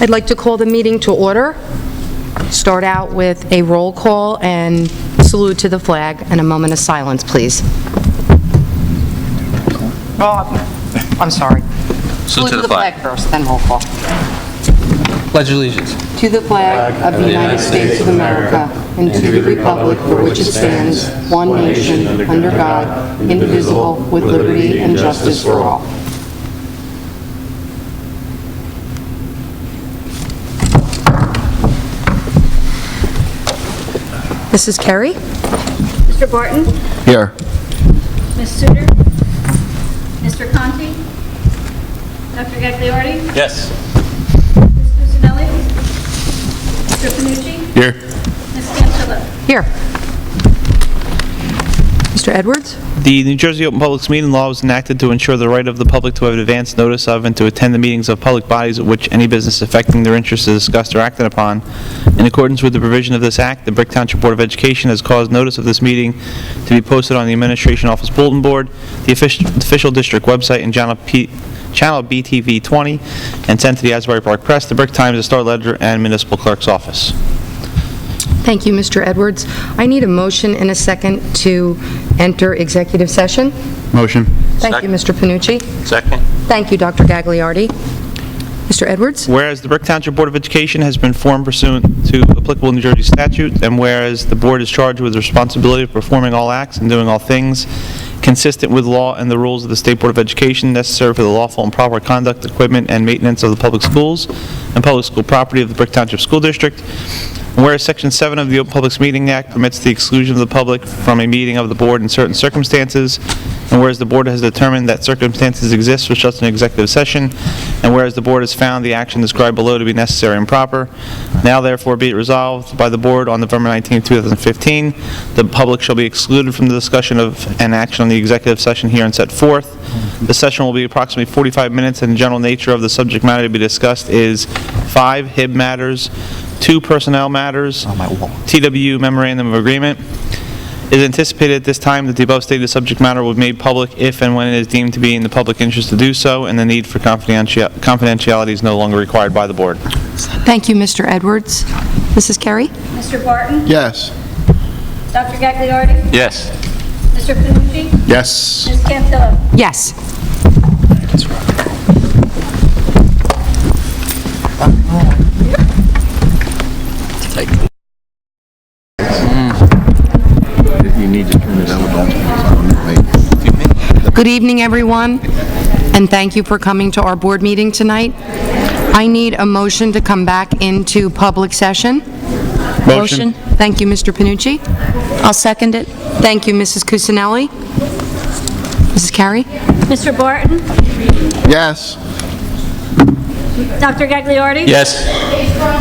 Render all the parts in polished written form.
I'd like to call the meeting to order. Start out with a roll call and salute to the flag and a moment of silence, please. Oh, I'm sorry. Salute to the flag first, then roll call. Pledge allegiance. To the flag of the United States of America and to the republic for which it stands, one nation, under God, indivisible, with liberty and justice for all. Mrs. Carey? Mr. Barton? Here. Ms. Suter? Mr. Conti? Dr. Gagliardi? Yes. Ms. Cusinelli? Mr. Panucci? Here. Ms. Cantillo? Here. Mr. Edwards? The New Jersey Open Public Meeting Law was enacted to ensure the right of the public to have advance notice of and to attend the meetings of public bodies at which any business affecting their interests is discussed or acted upon. In accordance with the provision of this act, the Brick Township Board of Education has caused notice of this meeting to be posted on the Administration Office Bulletin Board, the official district website, and Channel BTV 20, and sent to the Asbury Park Press, the Brick Times, the Star Ledger, and Municipal Clerk's Office. Thank you, Mr. Edwards. I need a motion and a second to enter executive session. Motion. Thank you, Mr. Panucci. Second. Thank you, Dr. Gagliardi. Mr. Edwards? Whereas the Brick Township Board of Education has been formed pursuant to applicable New Jersey statutes, and whereas the board is charged with the responsibility of performing all acts and doing all things consistent with law and the rules of the State Board of Education necessary for the lawful and proper conduct, equipment, and maintenance of the public schools and public school property of the Brick Township School District, and whereas Section 7 of the Open Public Meeting Act permits the exclusion of the public from a meeting of the board in certain circumstances, and whereas the board has determined that circumstances exist for such an executive session, and whereas the board has found the action described below to be necessary and proper, now therefore be it resolved by the board on November 19, 2015, the public shall be excluded from the discussion of an action on the executive session herein set forth. The session will be approximately 45 minutes, and the general nature of the subject matter to be discussed is 5 HIB matters, 2 personnel matters, TW memorandum of agreement. It is anticipated at this time that the above stated subject matter will be made public if and when it is deemed to be in the public interest to do so, and the need for confidentiality is no longer required by the board. Thank you, Mr. Edwards. Mrs. Carey? Mr. Barton? Yes. Dr. Gagliardi? Yes. Mr. Panucci? Yes. Ms. Cantillo? Yes. You need to turn it on. Good evening, everyone, and thank you for coming to our board meeting tonight. I need a motion to come back into public session. Motion. Thank you, Mr. Panucci. I'll second it. Thank you, Mrs. Cusinelli. Mrs. Carey? Mr. Barton? Yes. Dr. Gagliardi? Yes.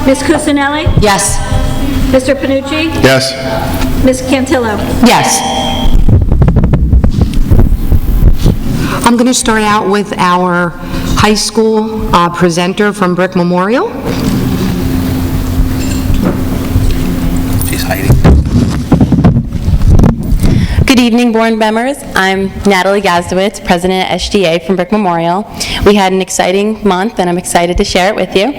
Ms. Cusinelli? Yes. Mr. Panucci? Yes. Ms. Cantillo? Yes. I'm going to start out with our high school presenter from Brick Memorial. She's hiding. Good evening, board members. I'm Natalie Gazdowitz, president at SGA from Brick Memorial. We had an exciting month, and I'm excited to share it with you.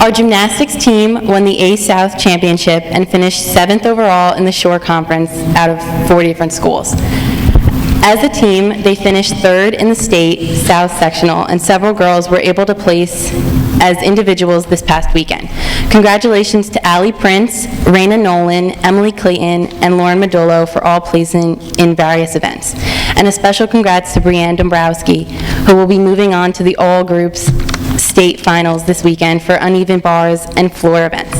Our gymnastics team won the A South Championship and finished 7th overall in the Shore Conference out of 40 different schools. As a team, they finished 3rd in the state South Sectional, and several girls were able to place as individuals this past weekend. Congratulations to Allie Prince, Raina Nolan, Emily Clayton, and Lauren Modolo for all placing in various events. And a special congrats to Brianne Dombrowski, who will be moving on to the all groups state finals this weekend for uneven bars and floor events.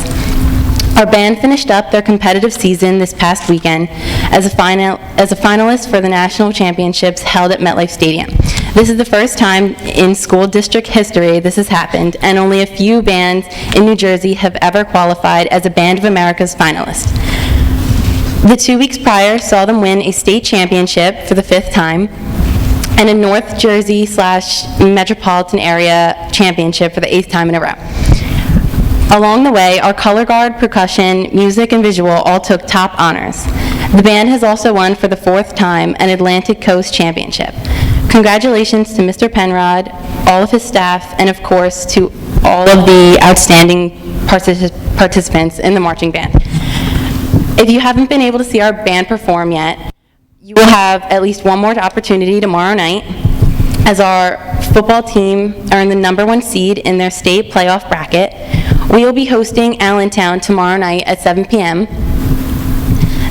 Our band finished up their competitive season this past weekend as a finalist for the national championships held at MetLife Stadium. This is the first time in school district history this has happened, and only a few bands in New Jersey have ever qualified as a Band of America's finalist. The 2 weeks prior saw them win a state championship for the 5th time, and a North Jersey/metropolitan area championship for the 8th time in a row. Along the way, our color guard, percussion, music, and visual all took top honors. The band has also won for the 4th time an Atlantic Coast Championship. Congratulations to Mr. Penrod, all of his staff, and of course to all of the outstanding participants in the marching band. If you haven't been able to see our band perform yet, you will have at least one more opportunity tomorrow night, as our football team earned the #1 seed in their state playoff bracket. We will be hosting Allentown tomorrow night at 7 p.m.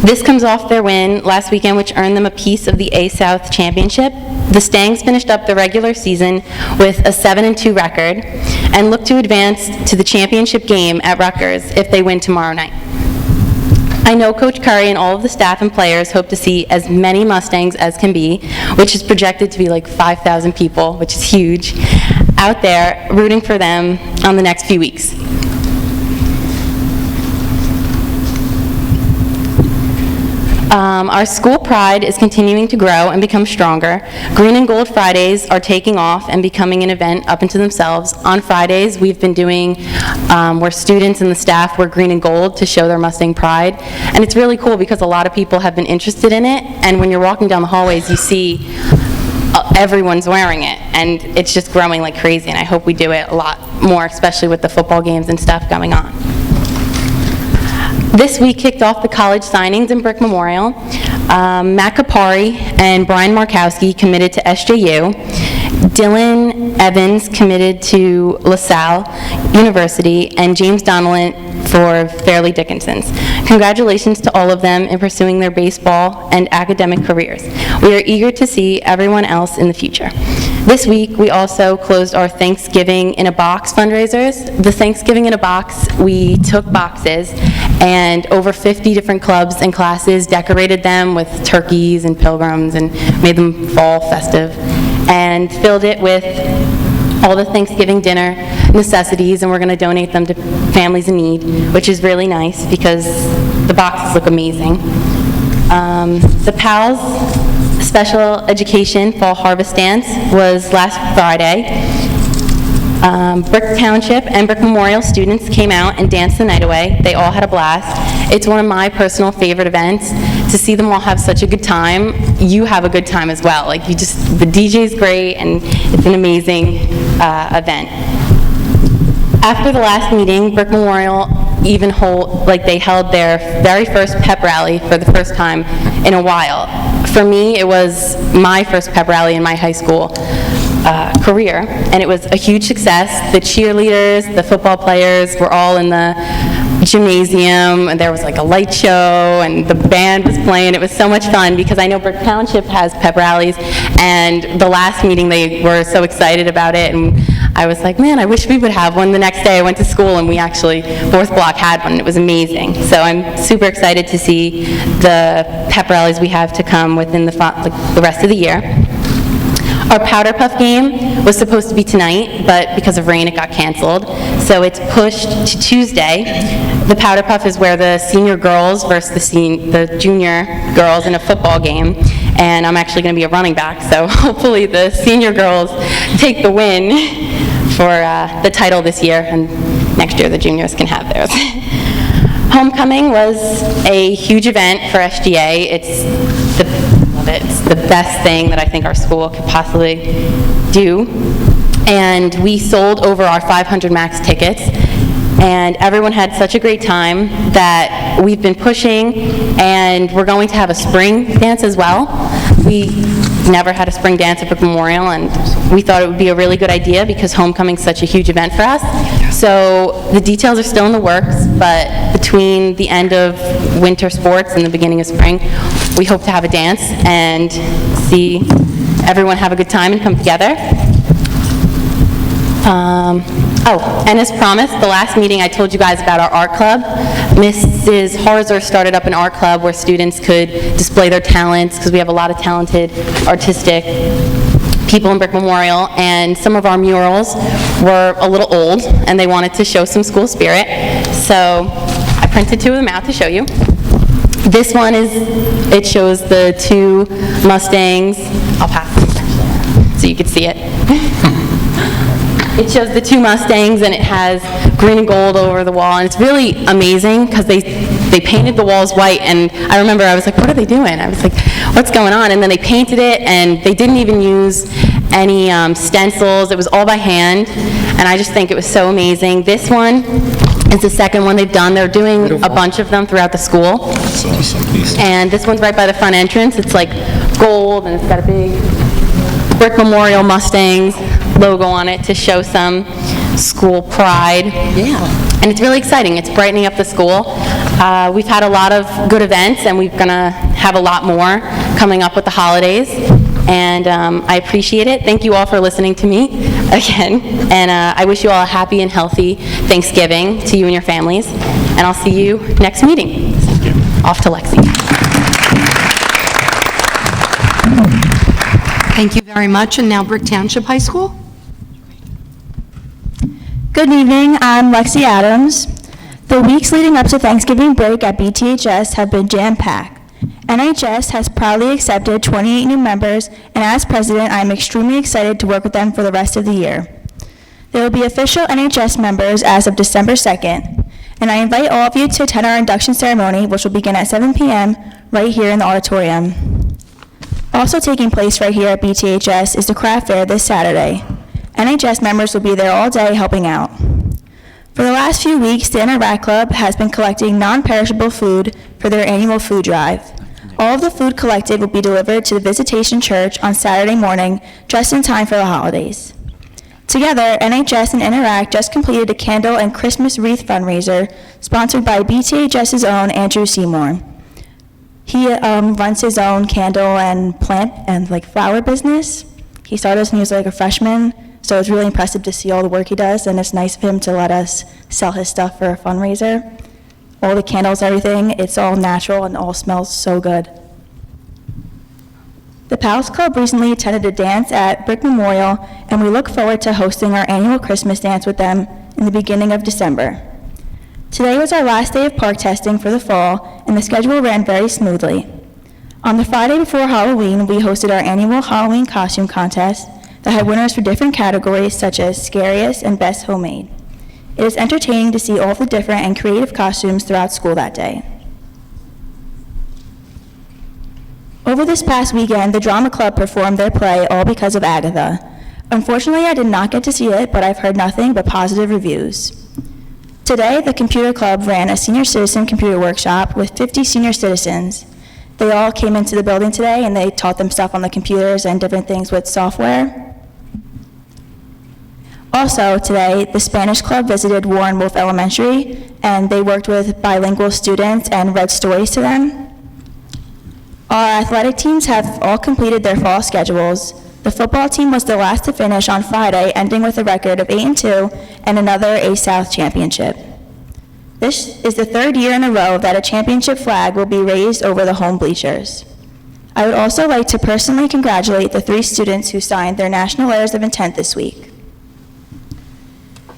This comes off their win last weekend, which earned them a piece of the A-South Championship. The Stangs finished up the regular season with a 7-2 record and look to advance to the championship game at Rutgers if they win tomorrow night. I know Coach Curry and all of the staff and players hope to see as many Mustangs as can be, which is projected to be like 5,000 people, which is huge, out there rooting for them on the next few weeks. Our school pride is continuing to grow and become stronger. Green and Gold Fridays are taking off and becoming an event up into themselves. On Fridays, we've been doing where students and the staff wear green and gold to show their Mustang pride. And it's really cool because a lot of people have been interested in it. And when you're walking down the hallways, you see everyone's wearing it. And it's just growing like crazy. And I hope we do it a lot more, especially with the football games and stuff going on. This week kicked off the college signings in Brick Memorial. Matt Kapari and Brian Markowski committed to SJU. Dylan Evans committed to LaSalle University, and James Donnellan for Fairleigh Dickinson's. Congratulations to all of them in pursuing their baseball and academic careers. We are eager to see everyone else in the future. This week, we also closed our Thanksgiving in a Box fundraisers. The Thanksgiving in a Box, we took boxes and over 50 different clubs and classes decorated them with turkeys and pilgrims and made them fall festive and filled it with all the Thanksgiving dinner necessities, and we're going to donate them to families in need, which is really nice because the boxes look amazing. The PALS Special Education Fall Harvest Dance was last Friday. Brick Township and Brick Memorial students came out and danced the night away. They all had a blast. It's one of my personal favorite events. To see them all have such a good time, you have a good time as well. Like, the DJ's great, and it's an amazing event. After the last meeting, Brick Memorial even they held their very first pep rally for the first time in a while. For me, it was my first pep rally in my high school career, and it was a huge success. The cheerleaders, the football players were all in the gymnasium, and there was like a light show, and the band was playing. It was so much fun because I know Brick Township has pep rallies, and the last meeting they were so excited about it, and I was like, man, I wish we would have one. The next day I went to school and we actually, Fourth Block had one, and it was amazing. So I'm super excited to see the pep rallies we have to come within the rest of the year. Our Powder Puff game was supposed to be tonight, but because of rain it got canceled. So it's pushed to Tuesday. The Powder Puff is where the senior girls versus the junior girls in a football game. And I'm actually going to be a running back, so hopefully the senior girls take the win for the title this year, and next year the juniors can have theirs. Homecoming was a huge event for SGA. It's the best thing that I think our school could possibly do. And we sold over our 500 max tickets, and everyone had such a great time that we've been pushing, and we're going to have a spring dance as well. We never had a spring dance at Brick Memorial, and we thought it would be a really good idea because homecoming's such a huge event for us. So the details are still in the works, but between the end of winter sports and the beginning of spring, we hope to have a dance and see everyone have a good time and come together. And as promised, the last meeting I told you guys about our art club. Mrs. Harzer started up an art club where students could display their talents, because we have a lot of talented, artistic people in Brick Memorial, and some of our murals were a little old, and they wanted to show some school spirit. So I printed two of them out to show you. This one it shows the two Mustangs. I'll pass this so you can see it. It shows the two Mustangs, and it has green and gold over the wall, and it's really amazing because they painted the walls white, and I remember I was like, what are they doing? I was like, what's going on? And then they painted it, and they didn't even use any stencils. It was all by hand, and I just think it was so amazing. This one is the second one they've done. They're doing a bunch of them throughout the school. That's awesome. And this one's right by the front entrance. It's like gold, and it's got a big Brick Memorial Mustangs logo on it to show some school pride. Yeah. And it's really exciting. It's brightening up the school. We've had a lot of good events, and we're going to have a lot more coming up with the holidays. And I appreciate it. Thank you all for listening to me again. And I wish you all a happy and healthy Thanksgiving to you and your families. And I'll see you next meeting. Off to Lexi. Thank you very much. And now Brick Township High School. Good evening, I'm Lexi Adams. The weeks leading up to Thanksgiving break at BTHS have been jam-packed. NHS has proudly accepted 28 new members, and as president, I am extremely excited to work with them for the rest of the year. There will be official NHS members as of December 2nd, and I invite all of you to attend our induction ceremony, which will begin at 7 p.m. right here in the auditorium. Also taking place right here at BTHS is the craft fair this Saturday. NHS members will be there all day helping out. For the last few weeks, the Interact Club has been collecting non-perishable food for their annual food drive. All of the food collected will be delivered to the Visitation Church on Saturday morning, just in time for the holidays. Together, NHS and Interact just completed a candle and Christmas wreath fundraiser sponsored by BTHS's own Andrew Seymour. He runs his own candle and plant and flower business. He started when he was a freshman. So it's really impressive to see all the work he does, and it's nice of him to let us sell his stuff for a fundraiser. All the candles, everything, it's all natural and all smells so good. The Palace Club recently attended a dance at Brick Memorial, and we look forward to hosting our annual Christmas dance with them in the beginning of December. Today was our last day of park testing for the fall, and the schedule ran very smoothly. On the Friday before Halloween, we hosted our annual Halloween costume contest that had winners for different categories such as Scariest and Best Homemade. It is entertaining to see all the different and creative costumes throughout school that day. Over this past weekend, the Drama Club performed their play All Because of Agatha. Unfortunately, I did not get to see it, but I've heard nothing but positive reviews. Today, the Computer Club ran a senior citizen computer workshop with 50 senior citizens. They all came into the building today, and they taught them stuff on the computers and different things with software. Also, today, the Spanish Club visited Warren Wolf Elementary, and they worked with bilingual students and read stories to them. Our athletic teams have all completed their fall schedules. The football team was the last to finish on Friday, ending with a record of 8-2 and another A-South championship. This is the third year in a row that a championship flag will be raised over the home bleachers. I would also like to personally congratulate the 3 students who signed their national letters of intent this week.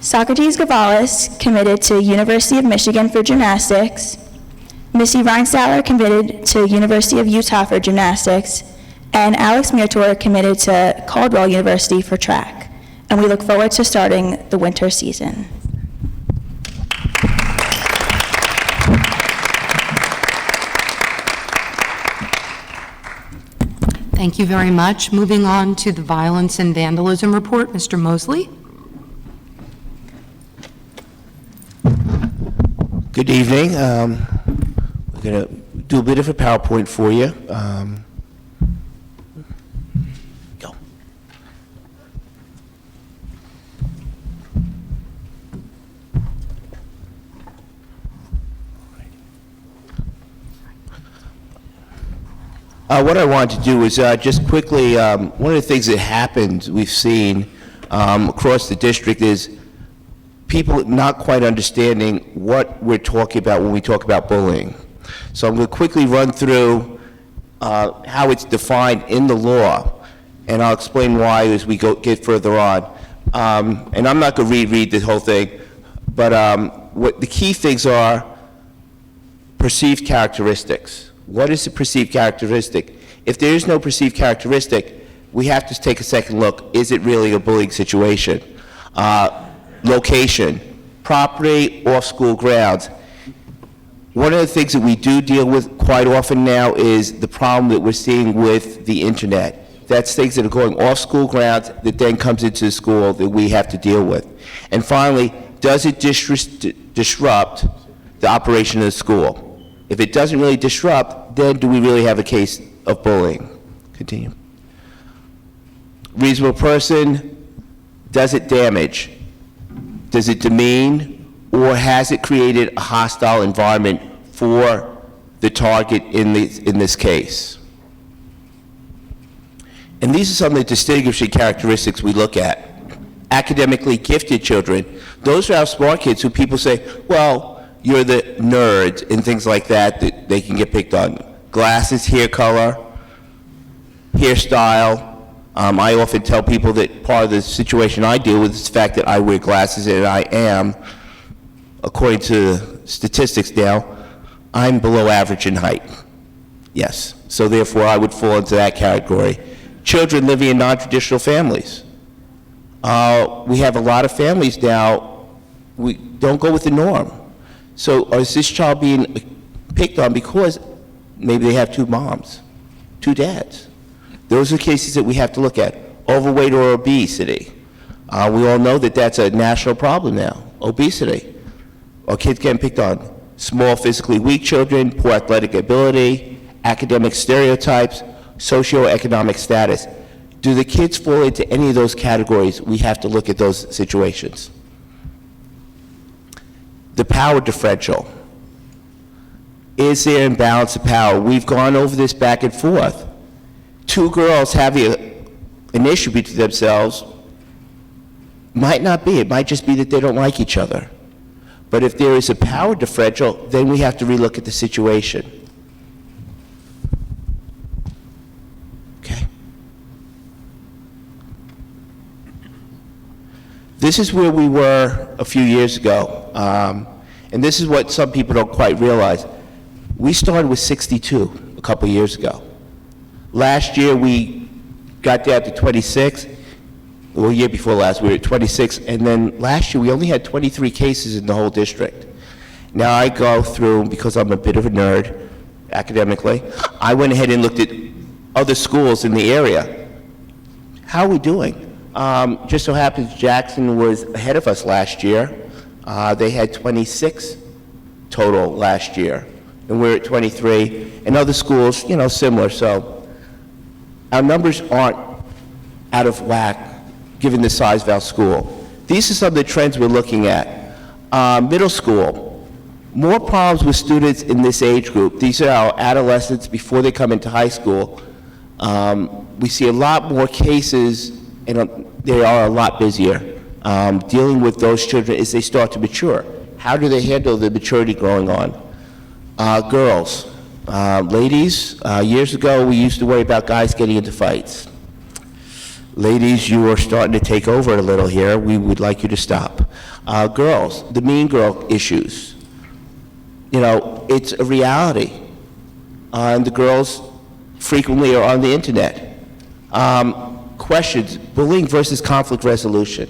Socrates Gavalis committed to University of Michigan for gymnastics, Missy Reinstaller committed to University of Utah for gymnastics, and Alex Murtor committed to Caldwell University for track. And we look forward to starting the winter season. Thank you very much. Moving on to the violence and vandalism report, Mr. Mosley. Good evening. We're going to do a bit of a PowerPoint for you. Go. What I wanted to do is just quickly, one of the things that happened, we've seen across the district is people not quite understanding what we're talking about when we talk about bullying. So I'm going to quickly run through how it's defined in the law, and I'll explain why as we get further on. And I'm not going to read the whole thing, but what the key things are: perceived characteristics. What is a perceived characteristic? If there is no perceived characteristic, we have to take a second look. Is it really a bullying situation? Location, property off school grounds. One of the things that we do deal with quite often now is the problem that we're seeing with the internet. That's things that are going off school grounds that then comes into the school that we have to deal with. And finally, does it disrupt the operation of the school? If it doesn't really disrupt, then do we really have a case of bullying? Continue. Reasonable person, does it damage? Does it demean? Or has it created a hostile environment for the target in this case? And these are some of the distinguishing characteristics we look at. Academically gifted children, those are our smart kids who people say, well, you're the nerd and things like that, that they can get picked on. Glasses, hair color, hairstyle. I often tell people that part of the situation I deal with is the fact that I wear glasses and I am, according to statistics now, I'm below average in height. Yes. So therefore, I would fall into that category. Children living in non-traditional families. We have a lot of families now, we don't go with the norm. So is this child being picked on because maybe they have two moms, two dads? Those are cases that we have to look at. Overweight or obesity. We all know that that's a national problem now, obesity. Our kids getting picked on. Small, physically weak children, poor athletic ability, academic stereotypes, socioeconomic status. Do the kids fall into any of those categories? We have to look at those situations. The power differential. Is there an imbalance of power? We've gone over this back and forth. Two girls having an issue between themselves might not be. It might just be that they don't like each other. But if there is a power differential, then we have to relook at the situation. Okay. This is where we were a few years ago, and this is what some people don't quite realize. We started with 62 a couple years ago. Last year we got down to 26. Well, year before last we were at 26, and then last year we only had 23 cases in the whole district. Now I go through, because I'm a bit of a nerd academically, I went ahead and looked at other schools in the area. How are we doing? Just so happens Jackson was ahead of us last year. They had 26 total last year, and we're at 23. And other schools, you know, similar. So our numbers aren't out of whack given the size of our school. These are some of the trends we're looking at. Middle school, more problems with students in this age group. These are our adolescents before they come into high school. We see a lot more cases, and they are a lot busier, dealing with those children as they start to mature. How do they handle the maturity growing on? Girls, ladies, years ago we used to worry about guys getting into fights. Ladies, you are starting to take over a little here. We would like you to stop. Girls, the mean girl issues. You know, it's a reality. And the girls frequently are on the internet. Questions, bullying versus conflict resolution.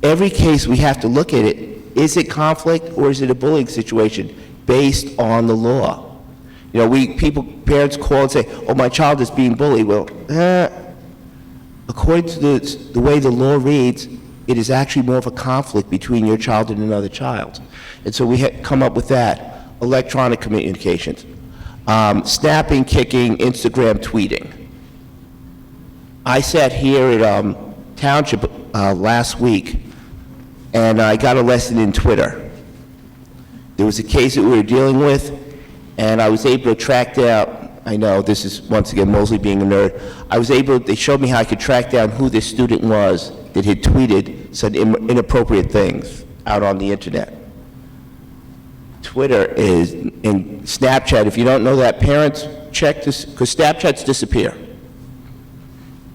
Every case we have to look at it. Is it conflict or is it a bullying situation based on the law? You know, parents call and say, oh, my child is being bullied. Well, according to the way the law reads, it is actually more of a conflict between your child and another child. And so we come up with that. Electronic communications. Snapping, kicking, Instagram, tweeting. I sat here at Township last week, and I got a lesson in Twitter. There was a case that we were dealing with, and I was able to track down, I know this is, once again, Mosley being a nerd, they showed me how I could track down who this student was that had tweeted some inappropriate things out on the internet. Twitter is, and Snapchat, if you don't know that, parents, check this, because Snapchats disappear.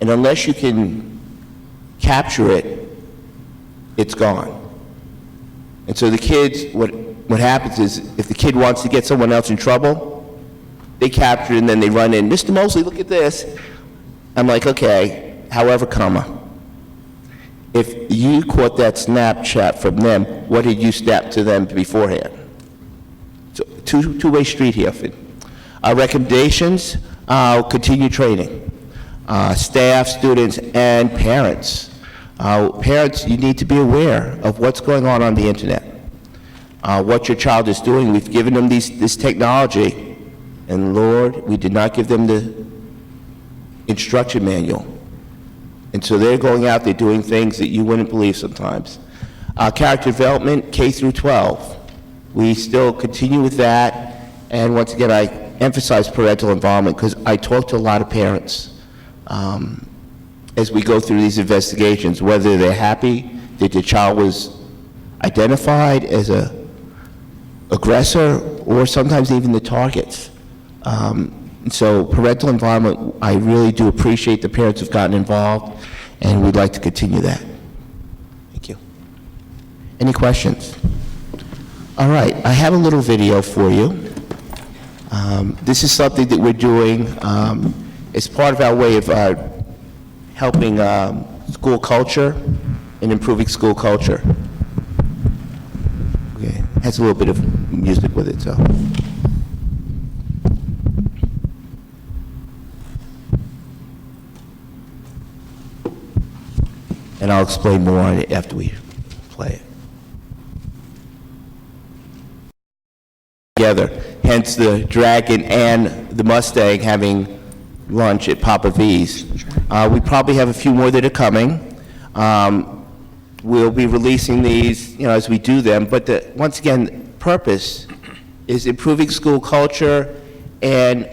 And unless you can capture it, it's gone. And so the kids, what happens is, if the kid wants to get someone else in trouble, they capture it and then they run in, Mr. Mosley, look at this. I'm like, okay, however, comma. if you caught that Snapchat from them, what did you snap to them beforehand? So two-way street here. Our recommendations, continue training. Staff, students, and parents. Parents, you need to be aware of what's going on the internet, what your child is doing. We've given them this technology, and Lord, we did not give them the instruction manual. And so they're going out there doing things that you wouldn't believe sometimes. Character development, K through 12. We still continue with that. And once again, I emphasize parental involvement because I talk to a lot of parents as we go through these investigations, whether they're happy that their child was identified as a aggressor or sometimes even the targets. So parental involvement, I really do appreciate the parents who've gotten involved, and we'd like to continue that. Thank you. Any questions? All right, I have a little video for you. This is something that we're doing as part of our way of helping school culture and improving school culture. Okay, it has a little bit of music with it, so. And I'll explain more on it after we play it. Together, hence the Dragon and the Mustang having lunch at Papa V's. We probably have a few more that are coming. We'll be releasing these, as we do them, but once again, purpose is improving school culture and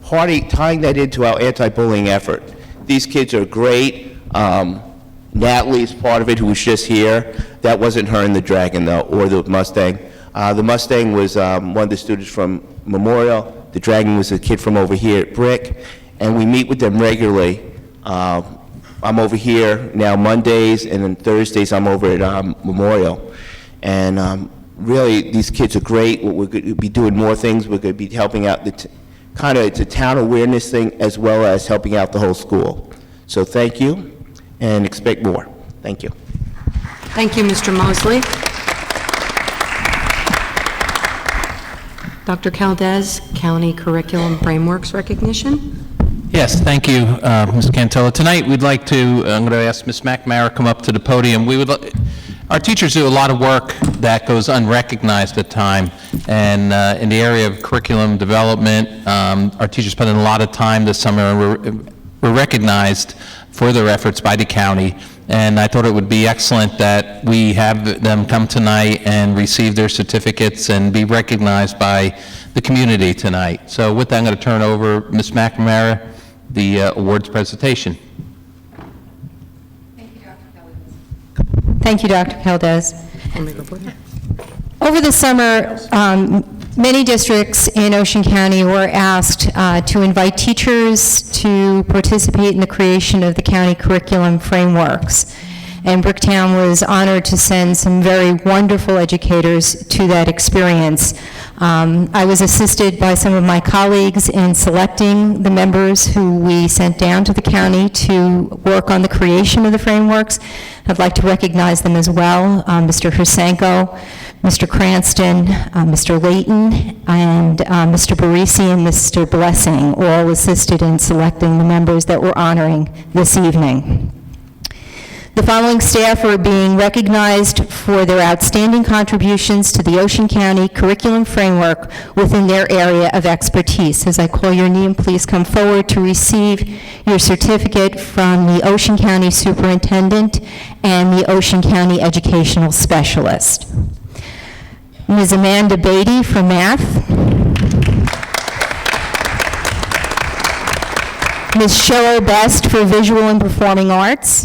tying that into our anti-bullying effort. These kids are great. Natalie's part of it, who was just here. That wasn't her in the Dragon, though, or the Mustang. The Mustang was one of the students from Memorial. The Dragon was a kid from over here at Brick, and we meet with them regularly. I'm over here now Mondays, and then Thursdays I'm over at Memorial. And really, these kids are great. We're going to be doing more things. We're going to be helping out it's a town awareness thing as well as helping out the whole school. So thank you, and expect more. Thank you. Thank you, Mr. Mosley. Dr. Caldez, County Curriculum Frameworks recognition. Yes, thank you, Ms. Cantillo. Tonight, we'd like to, I'm going to ask Ms. McNamara to come up to the podium. Our teachers do a lot of work that goes unrecognized at time, and in the area of curriculum development, our teachers spend a lot of time this summer, and we're recognized for their efforts by the county, and I thought it would be excellent that we have them come tonight and receive their certificates and be recognized by the community tonight. So with that, I'm going to turn over Ms. McNamara the awards presentation. Thank you, Dr. Caldez. Over the summer, many districts in Ocean County were asked to invite teachers to participate in the creation of the county curriculum frameworks. And Bricktown was honored to send some very wonderful educators to that experience. I was assisted by some of my colleagues in selecting the members who we sent down to the county to work on the creation of the frameworks. I'd like to recognize them as well, Mr. Hrusenko, Mr. Cranston, Mr. Layton, and Mr. Barisi and Mr. Blessing, all assisted in selecting the members that we're honoring this evening. The following staff are being recognized for their outstanding contributions to the Ocean County curriculum framework within their area of expertise. As I call your name, please come forward to receive your certificate from the Ocean County Superintendent and the Ocean County Educational Specialist. Ms. Amanda Beatty for Math. Ms. Cheryl Best for Visual and Performing Arts.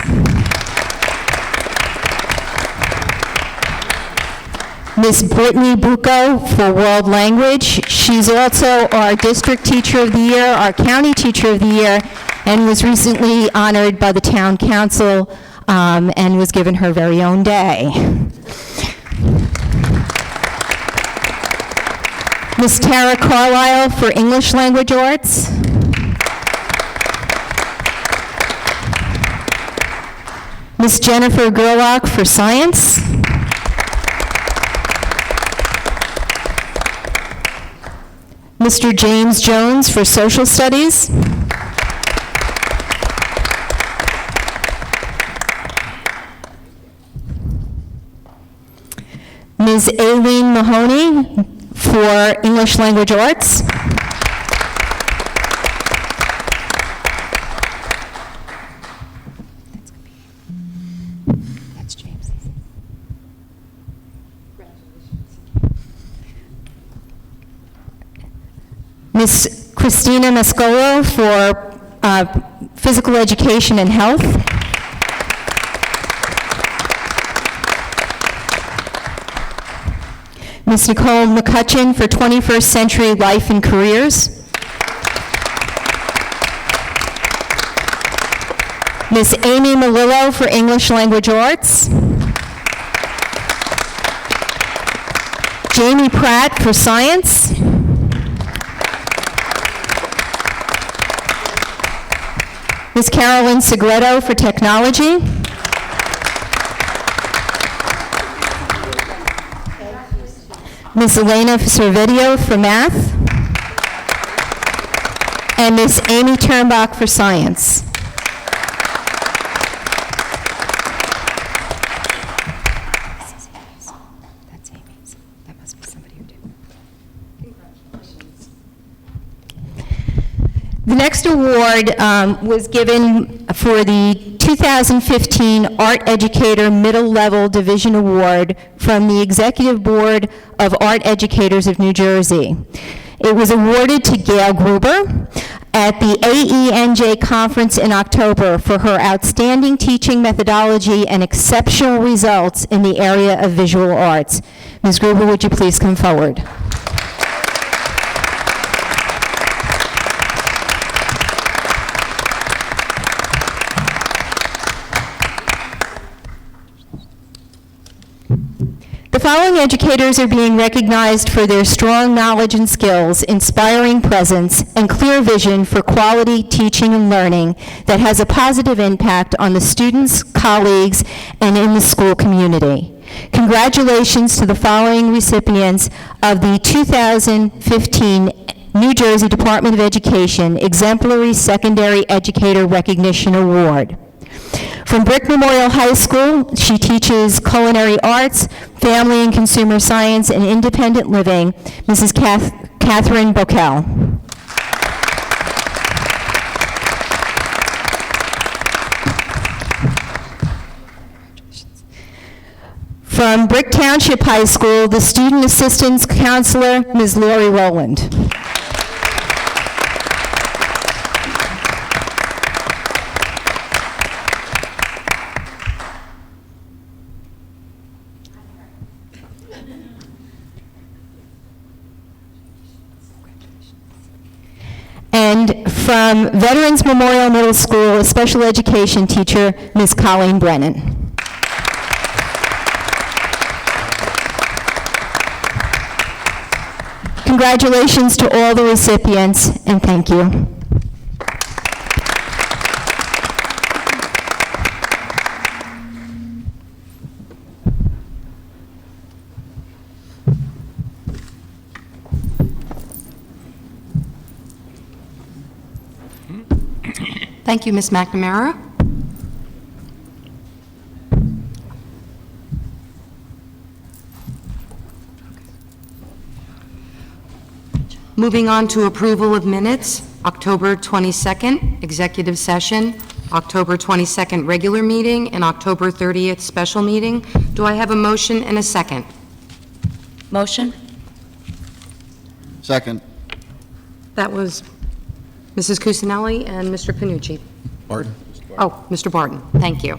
Ms. Brittany Bucco for World Language. She's also our District Teacher of the Year, our County Teacher of the Year, and was recently honored by the Town Council and was given her very own day. Ms. Tara Carlisle for English Language Arts. Ms. Jennifer Gerlach for Science. Mr. James Jones for Social Studies. Ms. Aileen Mahoney for English Language Arts. That's James. Ms. Christina Mascolo for Physical Education and Health. Ms. Nicole McCutcheon for 21st Century Life and Careers. Ms. Amy Melillo for English Language Arts. Jamie Pratt for Science. Ms. Carolyn Segreto for Technology. Ms. Elena Servideo for Math. And Ms. Amy Turnbach for Science. That's Amy's. That must be somebody who did. The next award was given for the 2015 Art Educator Middle Level Division Award from the Executive Board of Art Educators of New Jersey. It was awarded to Gail Gruber at the AENJ conference in October for her outstanding teaching methodology and exceptional results in the area of visual arts. Ms. Gruber, would you please come forward? The following educators are being recognized for their strong knowledge and skills, inspiring presence, and clear vision for quality teaching and learning that has a positive impact on the students, colleagues, and in the school community. Congratulations to the following recipients of the 2015 New Jersey Department of Education Exemplary Secondary Educator Recognition Award. From Brick Memorial High School, she teaches culinary arts, family and consumer science, and independent living, Mrs. Catherine Bokel. From Brick Township High School, the Student Assistance Counselor, Ms. Lori Rowland. And from Veterans Memorial Middle School, a special education teacher, Ms. Colleen Brennan. Congratulations to all the recipients, and thank you. Thank you, Ms. McNamara. Moving on to approval of minutes, October 22nd, executive session, October 22nd, regular meeting, and October 30th, special meeting. Do I have a motion and a second? Motion? Second. That was Mrs. Cusinelli and Mr. Panucci. Barton. Oh, Mr. Barton, thank you.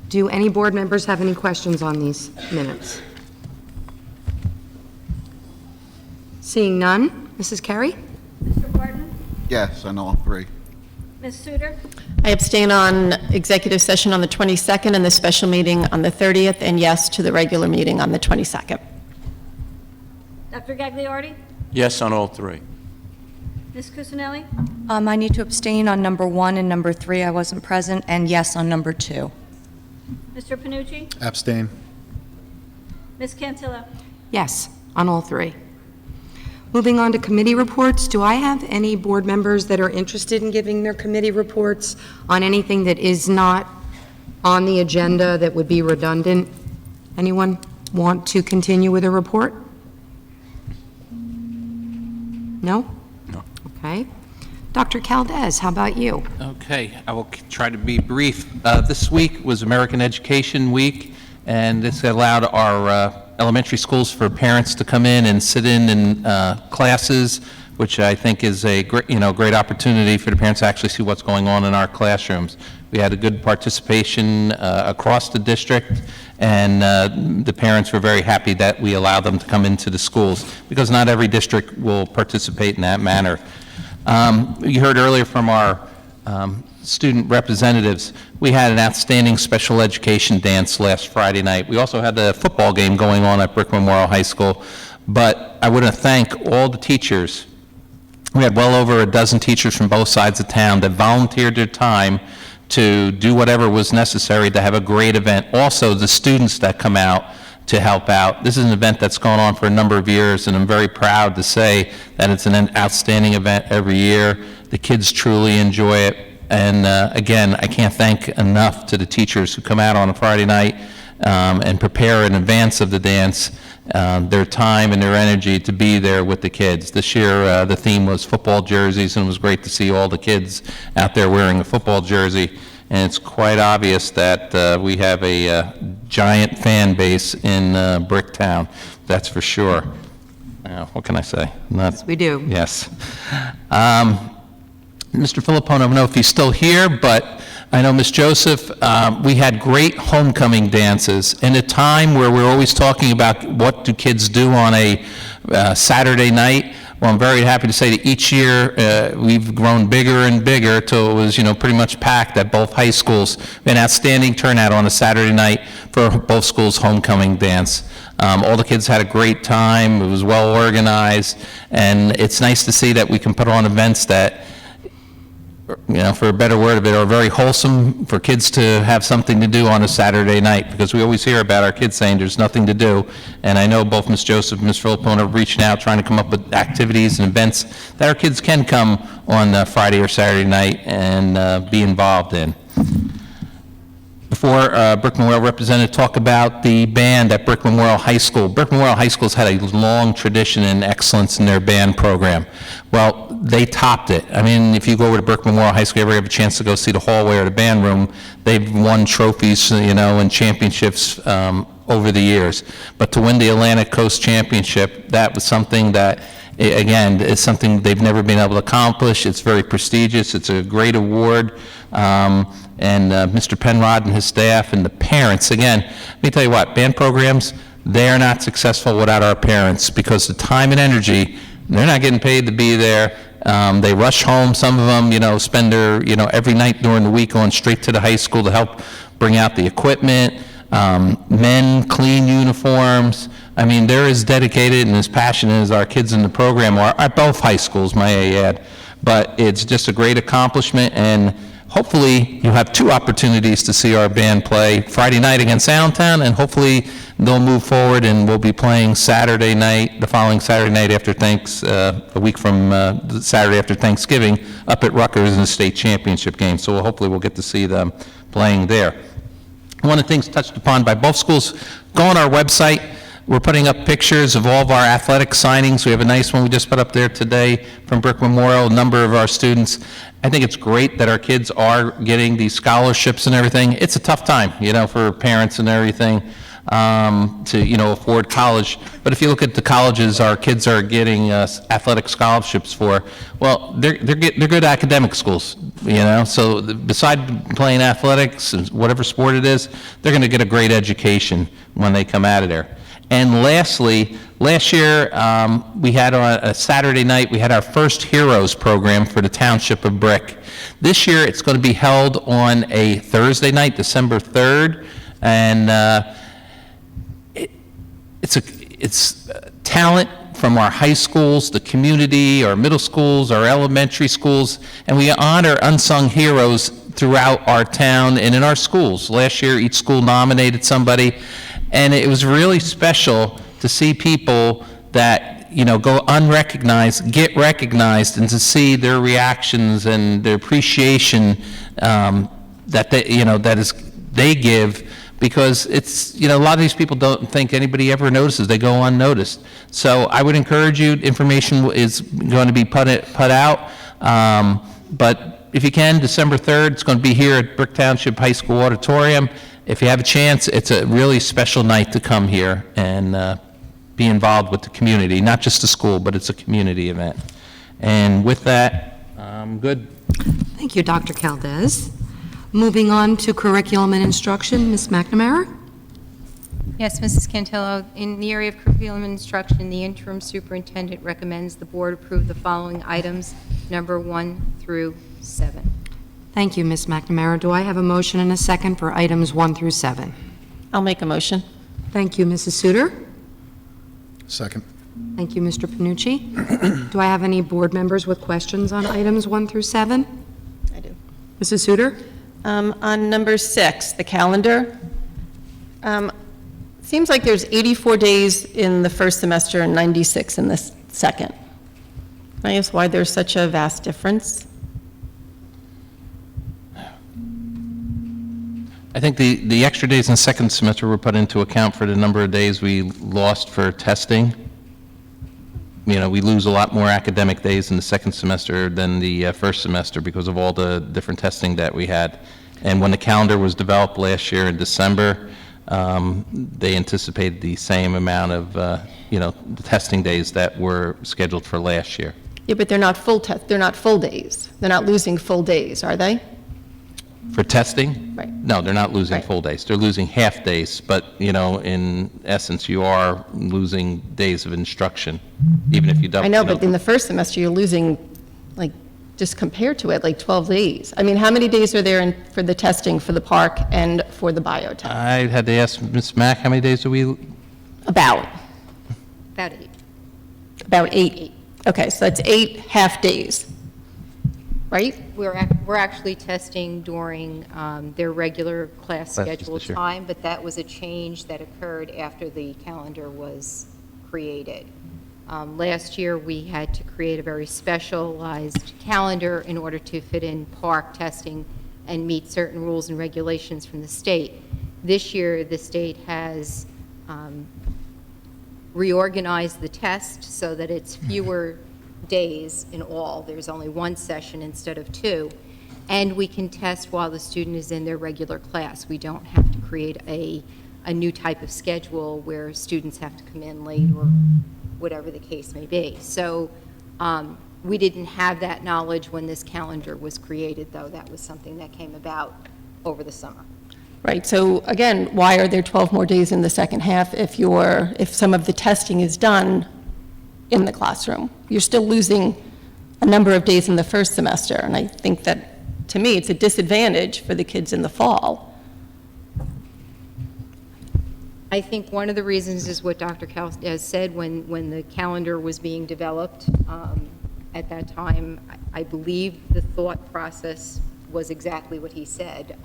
Do any board members have any questions on these minutes? Seeing none, Mrs. Carey? Mr. Barton? Yes, on all three. Ms. Suter? I abstain on executive session on the 22nd and the special meeting on the 30th, and yes to the regular meeting on the 22nd. Dr. Gagliardi? Yes on all three. Ms. Cusinelli? I need to abstain on number 1 and number 3. I wasn't present, and yes on number 2. Mr. Panucci? Abstain. Ms. Cantillo? Yes, on all 3. Moving on to committee reports, do I have any board members that are interested in giving their committee reports on anything that is not on the agenda that would be redundant? Anyone want to continue with a report? No? No. Okay. Dr. Caldez, how about you? Okay, I will try to be brief. This week was American Education Week, and this allowed our elementary schools for parents to come in and sit in classes, which I think is a great opportunity for the parents to actually see what's going on in our classrooms. We had a good participation across the district, and the parents were very happy that we allowed them to come into the schools, because not every district will participate in that manner. You heard earlier from our student representatives, we had an outstanding special education dance last Friday night. We also had a football game going on at Brick Memorial High School, but I want to thank all the teachers. We had well over a dozen teachers from both sides of town that volunteered their time to do whatever was necessary to have a great event. Also, the students that come out to help out. This is an event that's gone on for a number of years, and I'm very proud to say that it's an outstanding event every year. The kids truly enjoy it. And again, I can't thank enough to the teachers who come out on a Friday night and prepare in advance of the dance, their time and their energy to be there with the kids. This year, the theme was football jerseys, and it was great to see all the kids out there wearing a football jersey. And it's quite obvious that we have a giant fan base in Bricktown, that's for sure. What can I say? Yes, we do. Yes. Mr. Filippone, I don't know if he's still here, but I know Ms. Joseph, we had great homecoming dances in a time where we're always talking about what do kids do on a Saturday night. Well, I'm very happy to say that each year we've grown bigger and bigger till it was, pretty much packed at both high schools. We had an outstanding turnout on a Saturday night for both schools' homecoming dance. All the kids had a great time. It was well organized, and it's nice to see that we can put on events that, for a better word of it, are very wholesome for kids to have something to do on a Saturday night, because we always hear about our kids saying there's nothing to do. And I know both Ms. Joseph and Ms. Filippone are reaching out, trying to come up with activities and events that our kids can come on Friday or Saturday night and be involved in. Before Brick Memorial representative talk about the band at Brick Memorial High School. Brick Memorial High School's had a long tradition and excellence in their band program. Well, they topped it. I mean, if you go over to Brick Memorial High School, you ever have a chance to go see the hallway or the band room, they've won trophies, and championships over the years. But to win the Atlantic Coast Championship, that was something that, again, is something they've never been able to accomplish. It's very prestigious. It's a great award. And Mr. Penrod and his staff and the parents, again, let me tell you what, band programs, they're not successful without our parents, because the time and energy, they're not getting paid to be there. They rush home, some of them, spend their, every night during the week going straight to the high school to help bring out the equipment. Men clean uniforms. I mean, they're as dedicated and as passionate as our kids in the program are at both high schools, may I add. But it's just a great accomplishment, and hopefully you'll have 2 opportunities to see our band play Friday night against Allentown, and hopefully they'll move forward and we'll be playing Saturday night, the following Saturday night after a week from Saturday after Thanksgiving, up at Rutgers in the state championship game. So hopefully we'll get to see them playing there. One of the things touched upon by both schools, go on our website. We're putting up pictures of all of our athletic signings. We have a nice one we just put up there today from Brick Memorial, a number of our students. I think it's great that our kids are getting these scholarships and everything. It's a tough time, for parents and everything to, afford college. But if you look at the colleges our kids are getting athletic scholarships for, well, they're good academic schools, So besides playing athletics, whatever sport it is, they're going to get a great education when they come out of there. And lastly, last year, we had on a Saturday night, we had our first Heroes program for the Township of Brick. This year, it's going to be held on a Thursday night, December 3rd, and it's talent from our high schools, the community, our middle schools, our elementary schools, and we honor unsung heroes throughout our town and in our schools. Last year, each school nominated somebody, and it was really special to see people that, you know, go unrecognized, get recognized, and to see their reactions and their appreciation that they, you know, they give, because it's, you know, a lot of these people don't think anybody ever notices. They go unnoticed. So I would encourage you, information is going to be put out, but if you can, December 3rd, it's going to be here at Brick Township High School Auditorium. If you have a chance, it's a really special night to come here and be involved with the community, not just the school, but it's a community event. And with that, I'm good. Thank you, Dr. Caldez. Moving on to curriculum and instruction, Ms. McNamara? Yes, Mrs. Cantillo, in the area of curriculum and instruction, the interim superintendent recommends the board approve the following items, number 1 through 7. Thank you, Ms. McNamara. Do I have a motion and a second for items 1 through 7? I'll make a motion. Thank you, Mrs. Suter. Second. Thank you, Mr. Panucci. Do I have any board members with questions on items 1 through 7? I do. Mrs. Suter? On number 6, the calendar, seems like there's 84 days in the first semester and 96 in the second. Can I ask why there's such a vast difference? I think the extra days in the second semester were put into account for the number of days we lost for testing. You know, we lose a lot more academic days in the second semester than the first semester because of all the different testing that we had. And when the calendar was developed last year in December, they anticipated the same amount of, you know, the testing days that were scheduled for last year. Yeah, but they're not full days. They're not losing full days, are they? For testing? Right. No, they're not losing Right. full days. They're losing half days, but, you know, in essence, you are losing days of instruction, even if you don't. I know, but in the first semester, you're losing, like, just compared to it, like 12 days. I mean, how many days are there for the testing for the park and for the biotech? I had to ask Ms. Mack, how many days do we? About About 8. About 8. Okay, so that's 8 half-days, right? We're actually testing during their regular class Classes schedule this year. time, but that was a change that occurred after the calendar was created. Last year, we had to create a very specialized calendar in order to fit in park testing and meet certain rules and regulations from the state. This year, the state has reorganized the test so that it's fewer days in all. There's only 1 session instead of 2. And we can test while the student is in their regular class. We don't have to create a new type of schedule where students have to come in late or whatever the case may be. So we didn't have that knowledge when this calendar was created, though. That was something that came about over the summer. Right, so again, why are there 12 more days in the second half if some of the testing is done in the classroom? You're still losing a number of days in the first semester, and I think that, to me, it's a disadvantage for the kids in the fall. I think one of the reasons is what Dr. Caldez said when the calendar was being developed. At that time, I believe the thought process was exactly what he said.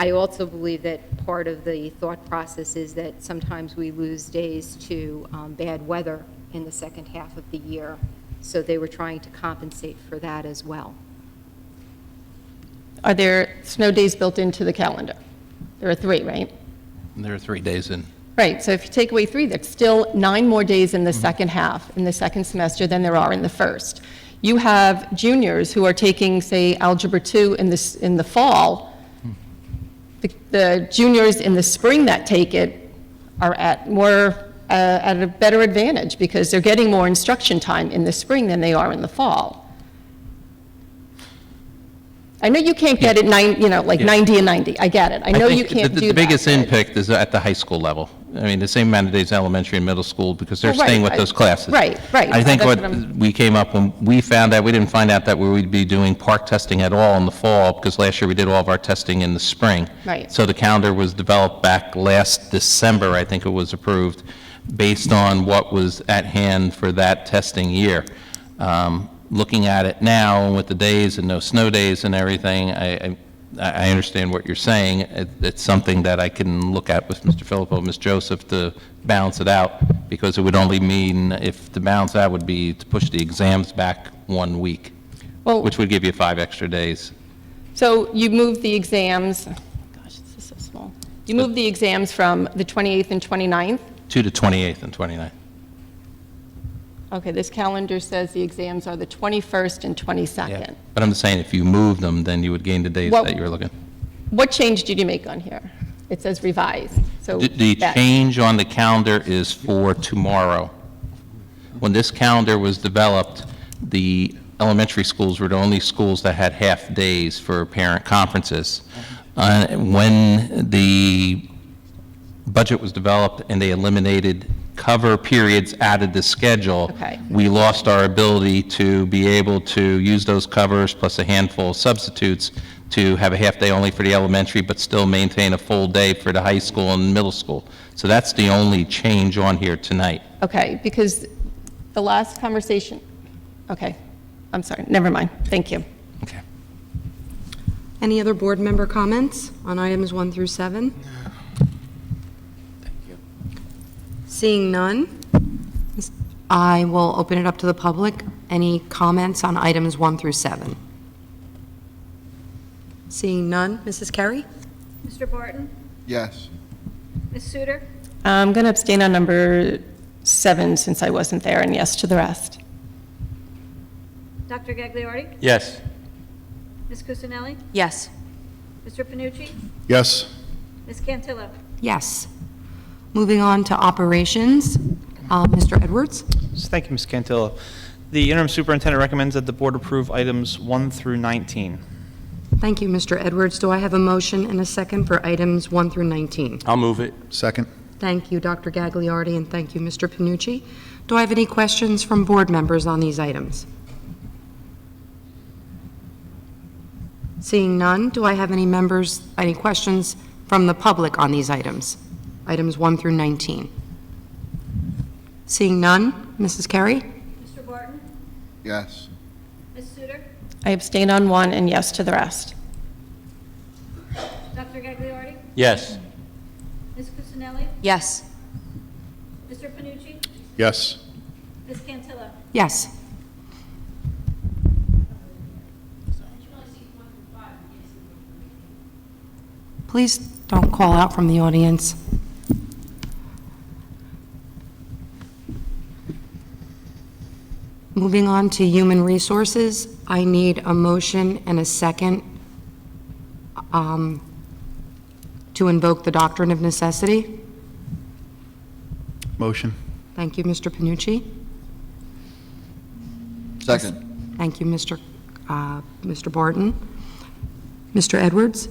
I also believe that part of the thought process is that sometimes we lose days to bad weather in the second half of the year, so they were trying to compensate for that as well. Are there snow days built into the calendar? There are 3, right? There are 3 days in. Right, so if you take away 3, that's still 9 more days in the second half, in the second semester, than there are in the first. You have juniors who are taking, say, Algebra 2 in the fall. The juniors in the spring that take it are at a better advantage because they're getting more instruction time in the spring than they are in the fall. I know you can't get it 90 and 90. I get it. I know you can't do that. The biggest but- impact is at the high school level. I mean, the same amount of days elementary and middle school, because they're Well, right, staying with those classes. Right. I think That's what I'm- we came up, when we found out, we didn't find out that we would be doing park testing at all in the fall, because last year we did all of our testing in the spring. Right. So the calendar was developed back last December, I think it was approved, based on what was at hand for that testing year. Looking at it now, with the days and no snow days and everything, I understand what you're saying. It's something that I can look at with Mr. Filippo, Ms. Joseph, to balance it out, because it would only mean, if the balance out would be to push the exams back 1 week, Well, which would give you 5 extra days. so you moved the exams, gosh, this is so small. You moved the exams from the 28th and 29th? To the 28th and 29th. Okay, this calendar says the exams are the 21st and 22nd. But I'm just saying, if you move them, then you would gain the days Well- that you're looking. What change did you make on here? It says revised, so. The that- change on the calendar is for tomorrow. When this calendar was developed, the elementary schools were the only schools that had half-days for parent conferences. When the budget was developed and they eliminated cover periods out of the schedule, Okay. we lost our ability to be able to use those covers plus a handful of substitutes to have a half-day only for the elementary, but still maintain a full day for the high school and middle school. So that's the only change on here tonight. Okay, because the last conversation, okay, I'm sorry, never mind, thank you. Okay. Any other board member comments on items 1 through 7? Seeing none, I will open it up to the public. Any comments on items 1 through 7? Seeing none, Mrs. Carey? Mr. Barton? Yes. Ms. Suter? I'm going to abstain on number 7 since I wasn't there, and yes to the rest. Dr. Gagliardi? Yes. Ms. Cusinelli? Yes. Mr. Panucci? Yes. Ms. Cantillo? Yes. Moving on to operations, Mr. Edwards? Thank you, Ms. Cantillo. The interim superintendent recommends that the board approve items 1 through 19. Thank you, Mr. Edwards. Do I have a motion and a second for items 1 through 19? I'll move it. Second. Thank you, Dr. Gagliardi, and thank you, Mr. Panucci. Do I have any questions from board members on these items? Seeing none, do I have any questions from the public on these items? Items 1 through 19. Seeing none, Mrs. Carey? Mr. Barton? Yes. Ms. Suter? I abstain on 1 and yes to the rest. Dr. Gagliardi? Yes. Ms. Cusinelli? Yes. Mr. Panucci? Yes. Ms. Cantillo? Yes. Please don't call out from the audience. Moving on to human resources, I need a motion and a second to invoke the doctrine of necessity. Motion. Thank you, Mr. Panucci. Second. Thank you, Mr. Barton. Mr. Edwards?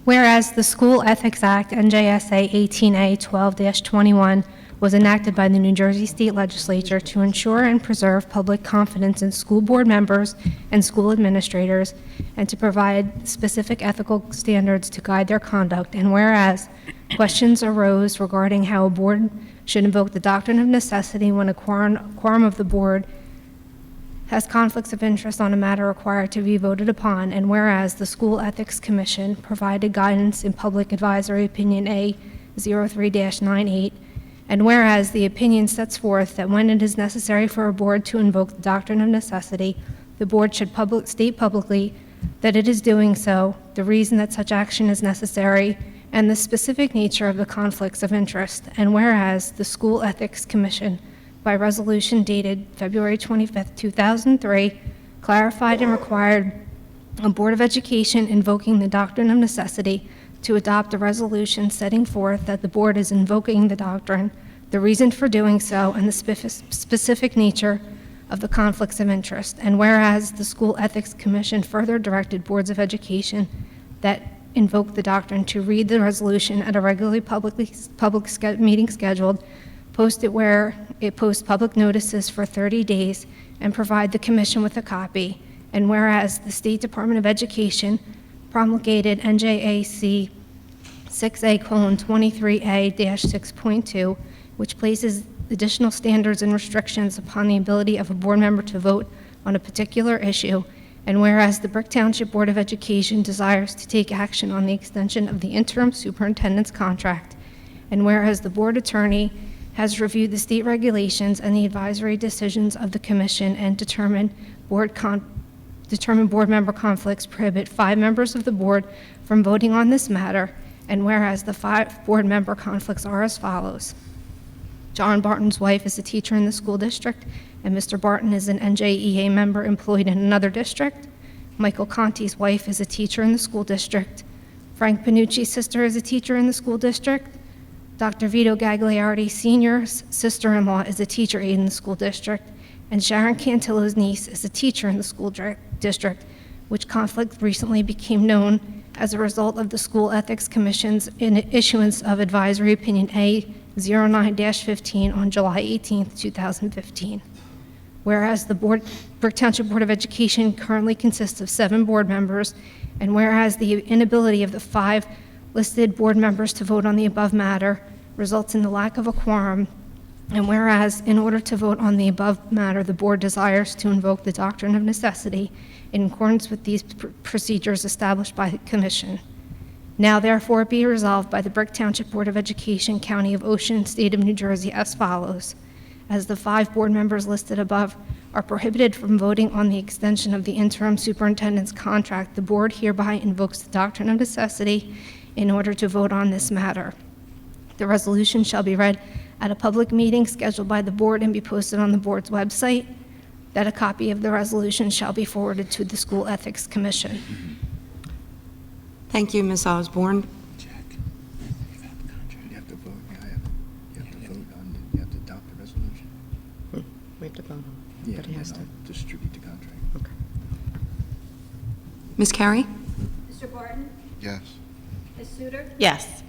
Whereas the School Ethics Act, NJSA 18A 12-21, was enacted by the New Jersey State Legislature to ensure and preserve public confidence in school board members and school administrators, and to provide specific ethical standards to guide their conduct. And whereas questions arose regarding how a board should invoke the doctrine of necessity when a quorum of the board has conflicts of interest on a matter required to be voted upon, and whereas the School Ethics Commission provided guidance in Public Advisory Opinion A 03-98, and whereas the opinion sets forth that when it is necessary for a board to invoke the doctrine of necessity, the board should state publicly that it is doing so, the reason that such action is necessary, and the specific nature of the conflicts of interest, and whereas the School Ethics Commission, by resolution dated February 25, 2003, clarified and required a Board of Education invoking the doctrine of necessity to adopt a resolution setting forth that the board is invoking the doctrine, the reason for doing so, and the specific nature of the conflicts of interest. And whereas the School Ethics Commission further directed boards of education that invoke the doctrine to read the resolution at a regularly meeting scheduled, post it where it posts public notices for 30 days, and provide the commission with a copy. And whereas the State Department of Education promulgated NJAC 6A:23A-6.2, which places additional standards and restrictions upon the ability of a board member to vote on a particular issue, and whereas the Brick Township Board of Education desires to take action on the extension of the interim superintendent's contract, and whereas the board attorney has reviewed the state regulations and the advisory decisions of the commission and determined board member conflicts prohibit 5 members of the board from voting on this matter, and whereas the 5 board member conflicts are as follows. John Barton's wife is a teacher in the school district, and Mr. Barton is an NJEA member employed in another district. Michael Conti's wife is a teacher in the school district. Frank Panucci's sister is a teacher in the school district. Dr. Vito Gagliardi Sr.'s sister-in-law is a teacher aide in the school district. And Sharon Cantillo's niece is a teacher in the school district, which conflict recently became known as a result of the School Ethics Commission's issuance of Advisory Opinion A09-15 on July 18, 2015. Whereas the Brick Township Board of Education currently consists of 7 board members, and whereas the inability of the 5 listed board members to vote on the above matter results in the lack of a quorum, and whereas in order to vote on the above matter, the board desires to invoke the doctrine of necessity in accordance with these procedures established by the commission. Now therefore be resolved by the Brick Township Board of Education, County of Ocean, State of New Jersey as follows. As the 5 board members listed above are prohibited from voting on the extension of the interim superintendent's contract, the board hereby invokes the doctrine of necessity in order to vote on this matter. The resolution shall be read at a public meeting scheduled by the board and be posted on the board's website. That a copy of the resolution shall be forwarded to the School Ethics Commission. Thank you, Ms. Osborne. You have to vote, you have to vote on, you have to adopt the resolution. We have to vote. Yeah, But he has and to. I'll distribute the contract. Okay. Ms. Carey? Mr. Barton? Yes. Ms. Sudar? Yes.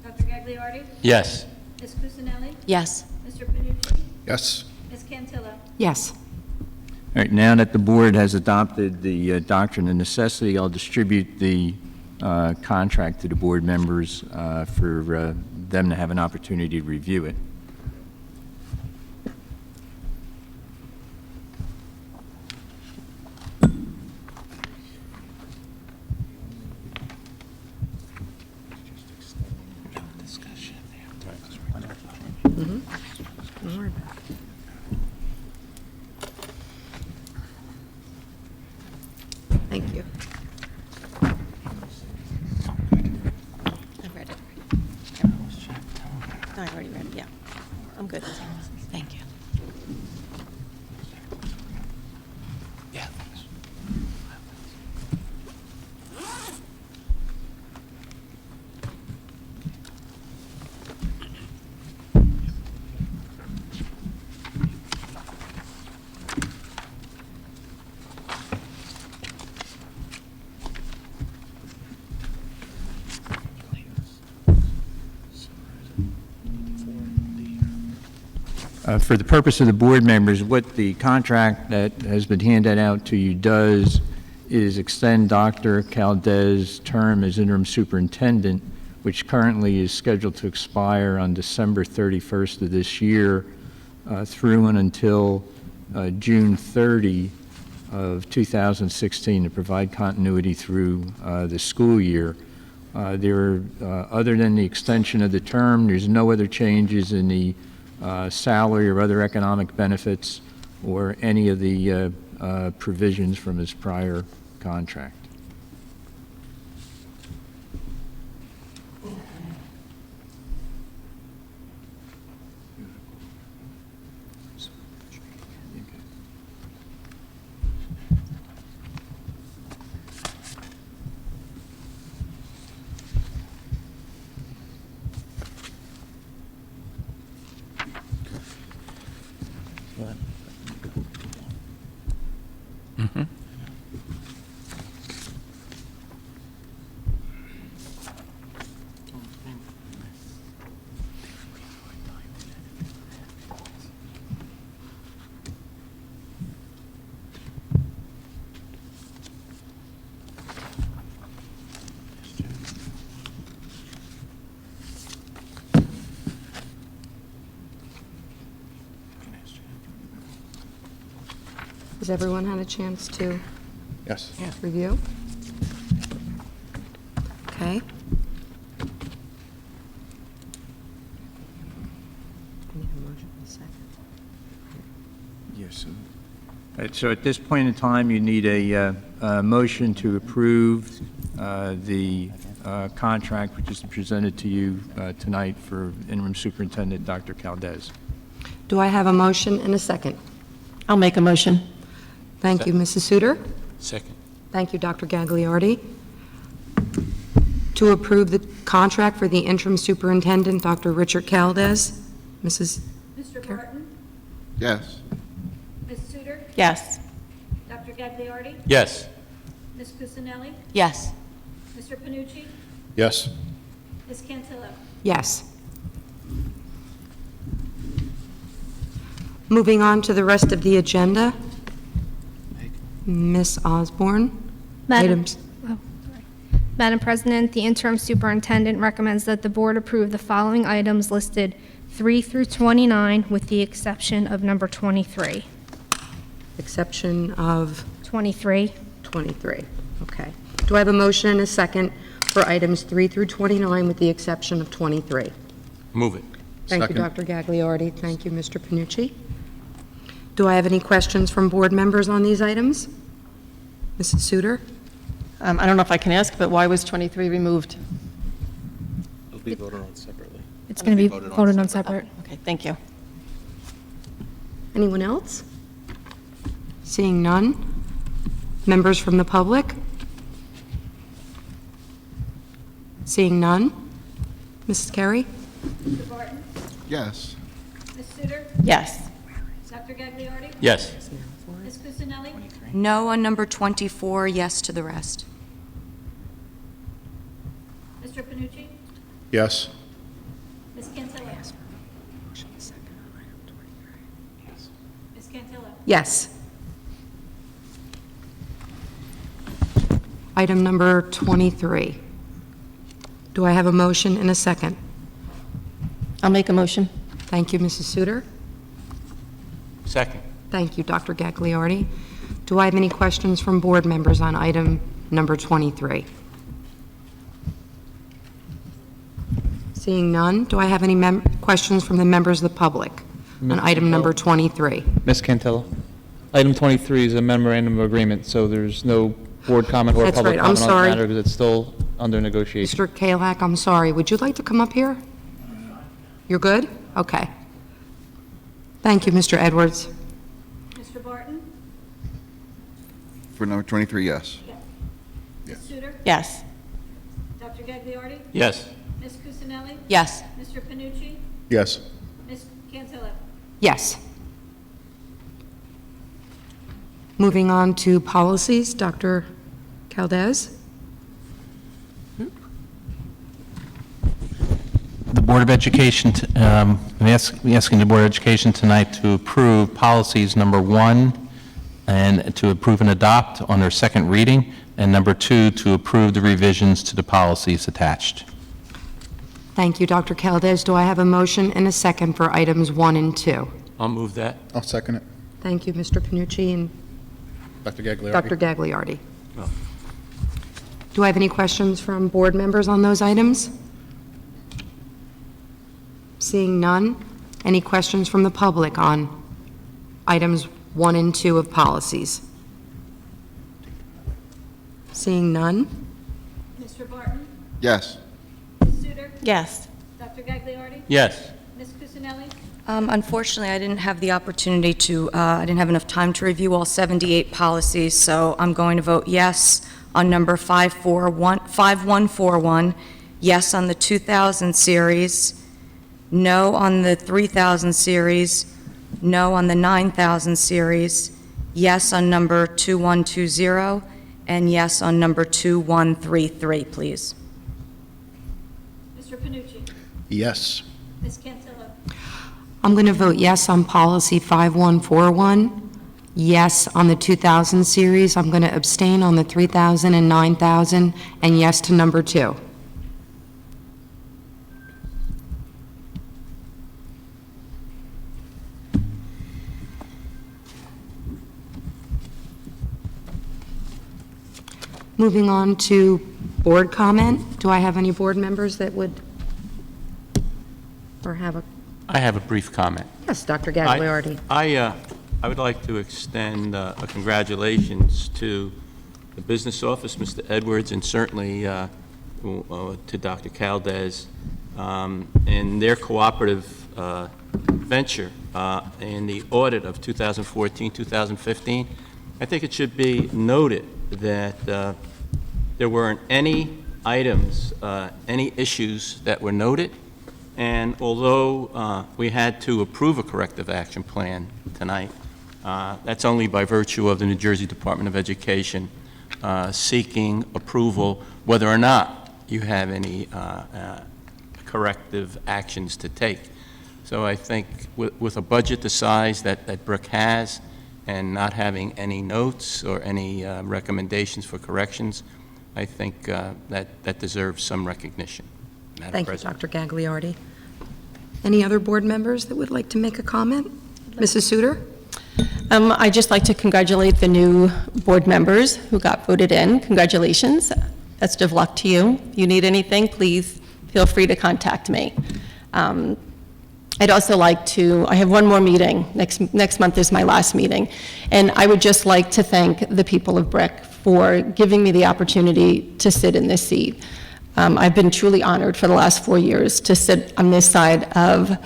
Dr. Gagliardi? Yes. Ms. Cusinelli? Yes. Mr. Panucci? Yes. Ms. Cantillo? Yes. All right, now that the board has adopted the doctrine of necessity, I'll distribute the contract to the board members for them to have an opportunity to review it. Don't worry about it. Thank you. I've read it. No, I already read it, yeah. I'm good. Thank you. For the purpose of the board members, what the contract that has been handed out to you does is extend Dr. Caldez's term as interim superintendent, which currently is scheduled to expire on December 31st of this year, through and until June 30 of 2016 to provide continuity through the school year. Other than the extension of the term, there's no other changes in the salary or other economic benefits or any of the provisions from his prior contract. Has everyone had a chance to Yes. review? Okay. Yes. All right, so at this point in time, you need a motion to approve the contract which is presented to you tonight for interim superintendent Dr. Caldez. Do I have a motion and a second? I'll make a motion. Thank you, Mrs. Suter. Second. Thank you, Dr. Gagliardi. To approve the contract for the interim superintendent, Dr. Richard Caldez. Mrs. Mr. Barton? Yes. Ms. Suter? Yes. Dr. Gagliardi? Yes. Ms. Cusinelli? Yes. Mr. Panucci? Yes. Ms. Cantillo? Yes. Moving on to the rest of the agenda. Ms. Osborne. Items. Madam President, the interim superintendent recommends that the board approve the following items listed 3 through 29 with the exception of number 23. Exception of 23. 23. Okay. Do I have a motion and a second for items 3 through 29 with the exception of 23? Move it. Thank you, Dr. Gagliardi. Thank you, Mr. Panucci. Do I have any questions from board members on these items? Mrs. Suter? I don't know if I can ask, but why was 23 removed? It'll be voted on separately. It's going to be voted on separate. Okay, thank you. Anyone else? Seeing none. Members from the public? Seeing none. Mrs. Carey? Mr. Barton? Yes. Ms. Suter? Yes. Dr. Gagliardi? Yes. Ms. Cusinelli? No on number 24, yes to the rest. Mr. Panucci? Yes. Ms. Cantillo? Ms. Cantillo? Yes. Item number 23. Do I have a motion and a second? I'll make a motion. Thank you, Mrs. Suter. Second. Thank you, Dr. Gagliardi. Do I have any questions from board members on item number 23? Seeing none, do I have any questions from the members of the public on item number 23? Ms. Cantillo, item 23 is a memorandum of agreement, so there's no board comment or That's public right, I'm comment on the sorry. matter because it's still under negotiation. Mr. Kalak, I'm sorry. Would you like to come up here? You're good? Okay. Thank you, Mr. Edwards. Mr. Barton? For number 23, yes. Ms. Suter? Yes. Dr. Gagliardi? Yes. Ms. Cusinelli? Yes. Mr. Panucci? Yes. Ms. Cantillo? Yes. Moving on to policies, Dr. Caldez. The Board of Education, I'm asking the Board of Education tonight to approve policies number 1 and to approve and adopt on their second reading, and number 2, to approve the revisions to the policies attached. Thank you, Dr. Caldez. Do I have a motion and a second for items 1 and 2? I'll move that. I'll second it. Thank you, Mr. Panucci and Dr. Gagliardi? Dr. Gagliardi. Oh. Do I have any questions from board members on those items? Seeing none, any questions from the public on items 1 and 2 of policies? Seeing none? Mr. Barton? Yes. Ms. Suter? Yes. Dr. Gagliardi? Yes. Ms. Cusinelli? Unfortunately, I didn't have the opportunity to, I didn't have enough time to review all 78 policies, so I'm going to vote yes on number 5141, yes on the 2000 series, no on the 3000 series, no on the 9000 series, yes on number 2120, and yes on number 2133, please. Mr. Panucci? Yes. Ms. Cantillo? I'm going to vote yes on policy 5141, yes on the 2000 series. I'm going to abstain on the 3000 and 9000, and yes to number 2. Moving on to board comment. Do I have any board members that would, or have a, I have a brief comment. yes, Dr. Gagliardi. I would like to extend a congratulations to the business office, Mr. Edwards, and certainly to Dr. Caldez in their cooperative venture in the audit of 2014-2015. I think it should be noted that there weren't any items, any issues that were noted, and although we had to approve a corrective action plan tonight, that's only by virtue of the New Jersey Department of Education seeking approval whether or not you have any corrective actions to take. So I think with a budget the size that Brick has and not having any notes or any recommendations for corrections, I think that deserves some recognition. Madam Thank you, President. Dr. Gagliardi. Any other board members that would like to make a comment? Mrs. Suter? I'd just like to congratulate the new board members who got voted in. Congratulations. Best of luck to you. If you need anything, please feel free to contact me. I'd also like to, I have one more meeting. Next month is my last meeting. And I would just like to thank the people of Brick for giving me the opportunity to sit in this seat. I've been truly honored for the last 4 years to sit on this side of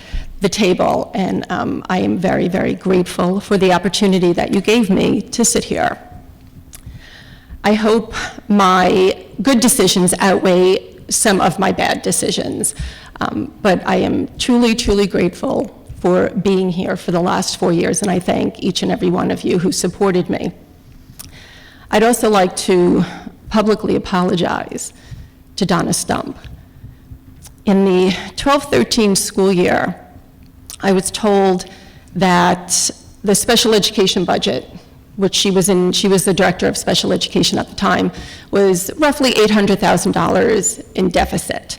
the table, and I am very, very grateful for the opportunity that you gave me to sit here. I hope my good decisions outweigh some of my bad decisions, but I am truly, truly grateful for being here for the last 4 years, and I thank each and every one of you who supported me. I'd also like to publicly apologize to Donna Stump. In the 12-13 school year, I was told that the special education budget, which she was the director of special education at the time, was roughly $800,000 in deficit.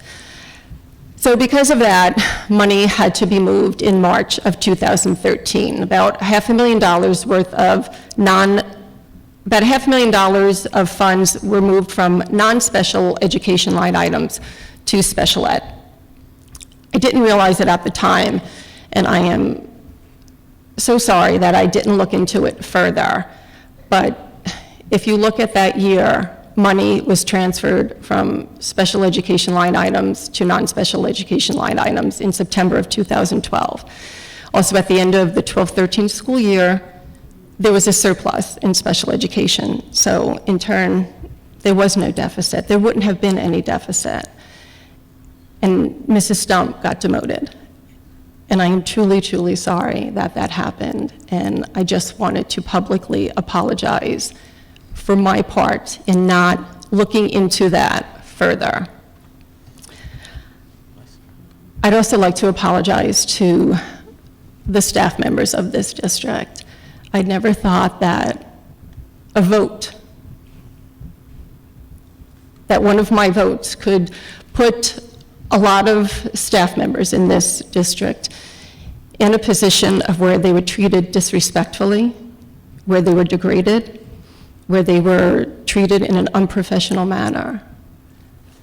So because of that, money had to be moved in March of 2013. About $500,000 worth of about $500,000 of funds were moved from non-special education line items to special ed. I didn't realize it at the time, and I am so sorry that I didn't look into it further. But if you look at that year, money was transferred from special education line items to non-special education line items in September of 2012. Also, at the end of the 12-13 school year, there was a surplus in special education. So in turn, there was no deficit. There wouldn't have been any deficit. And Mrs. Stump got demoted. And I am truly, truly sorry that that happened. And I just wanted to publicly apologize for my part in not looking into that further. I'd also like to apologize to the staff members of this district. I never thought that a vote, that one of my votes could put a lot of staff members in this district in a position of where they were treated disrespectfully, where they were degraded, where they were treated in an unprofessional manner.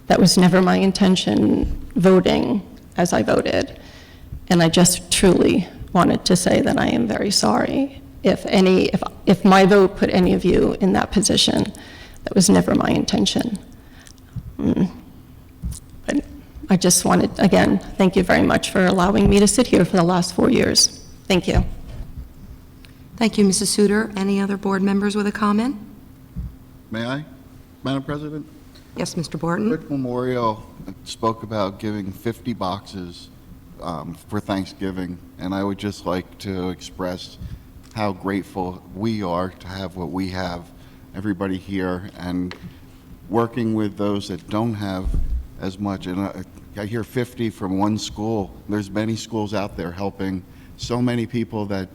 That was never my intention voting as I voted. And I just truly wanted to say that I am very sorry if my vote put any of you in that position. That was never my intention. But I just wanted, again, thank you very much for allowing me to sit here for the last 4 years. Thank you. Thank you, Mrs. Suter. Any other board members with a comment? May I, Madam President? Yes, Mr. Borton. Brick Memorial spoke about giving 50 boxes for Thanksgiving, and I would just like to express how grateful we are to have what we have, everybody here, and working with those that don't have as much. And I hear 50 from one school. There's many schools out there helping so many people that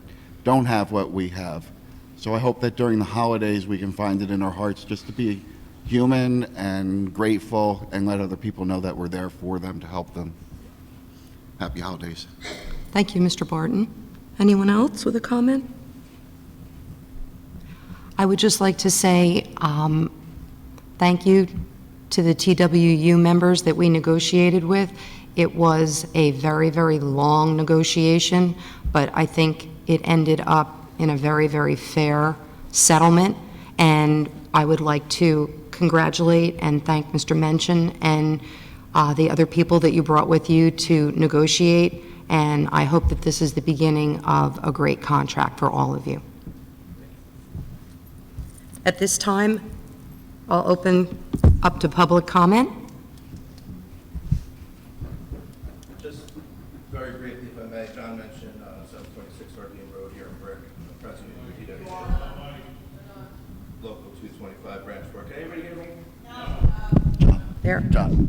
don't have what we have. So I hope that during the holidays we can find it in our hearts just to be human and grateful and let other people know that we're there for them to help them. Happy holidays. Thank you, Mr. Barton. Anyone else with a comment? I would just like to say Thank you to the TWU members that we negotiated with. It was a very, very long negotiation, but I think it ended up in a very, very fair settlement, and I would like to congratulate and thank Mr. Mention and the other people that you brought with you to negotiate, and I hope that this is the beginning of a great contract for all of you. At this time, I'll open up to public comment. Just very briefly, if I may, John mentioned 726 Ardean Road here in Brick, president of the TWA, local 225 branch 4. Can anybody hear me? No. There. John.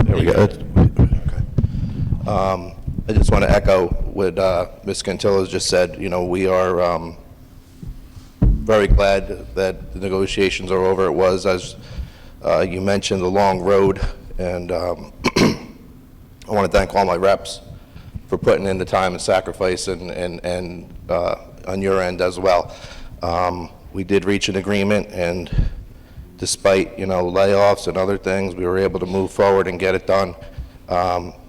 There we go. Okay. I just want to echo what Ms. Cantillo just said. You know, we are very glad that the negotiations are over. It was, as you mentioned, a long road, and I want to thank all my reps for putting in the time and sacrifice, and on your end as well. We did reach an agreement, and despite, you know, layoffs and other things, we were able to move forward and get it done.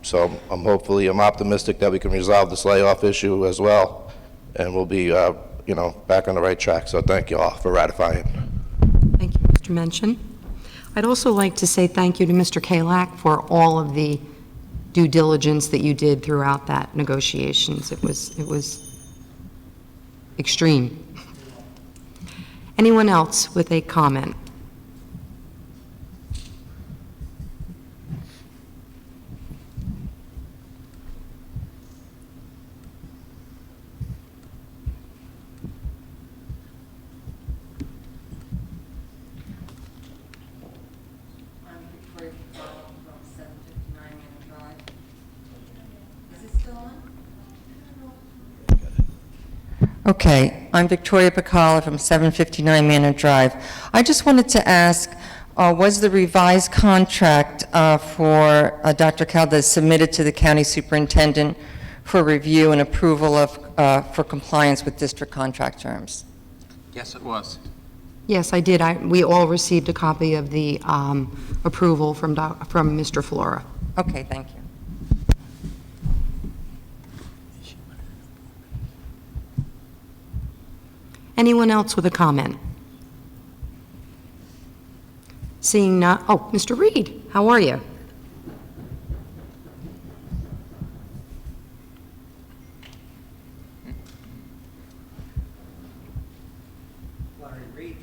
So I'm optimistic that we can resolve this layoff issue as well, and we'll be, you know, back on the right track. So thank you all for ratifying. Thank you, Mr. Mention. I'd also like to say thank you to Mr. Kalak for all of the due diligence that you did throughout that negotiations. It was extreme. Anyone else with a comment? Okay, I'm Victoria Pacala from 759 Manor Drive. I just wanted to ask, was the revised contract for Dr. Caldez submitted to the county superintendent for review and approval of, for compliance with district contract terms? Yes, it was. Yes, I did. We all received a copy of the approval from Mr. Flora. Okay, thank you. Anyone else with a comment? Seeing none, oh, Mr. Reed, how are you? Larry Reed.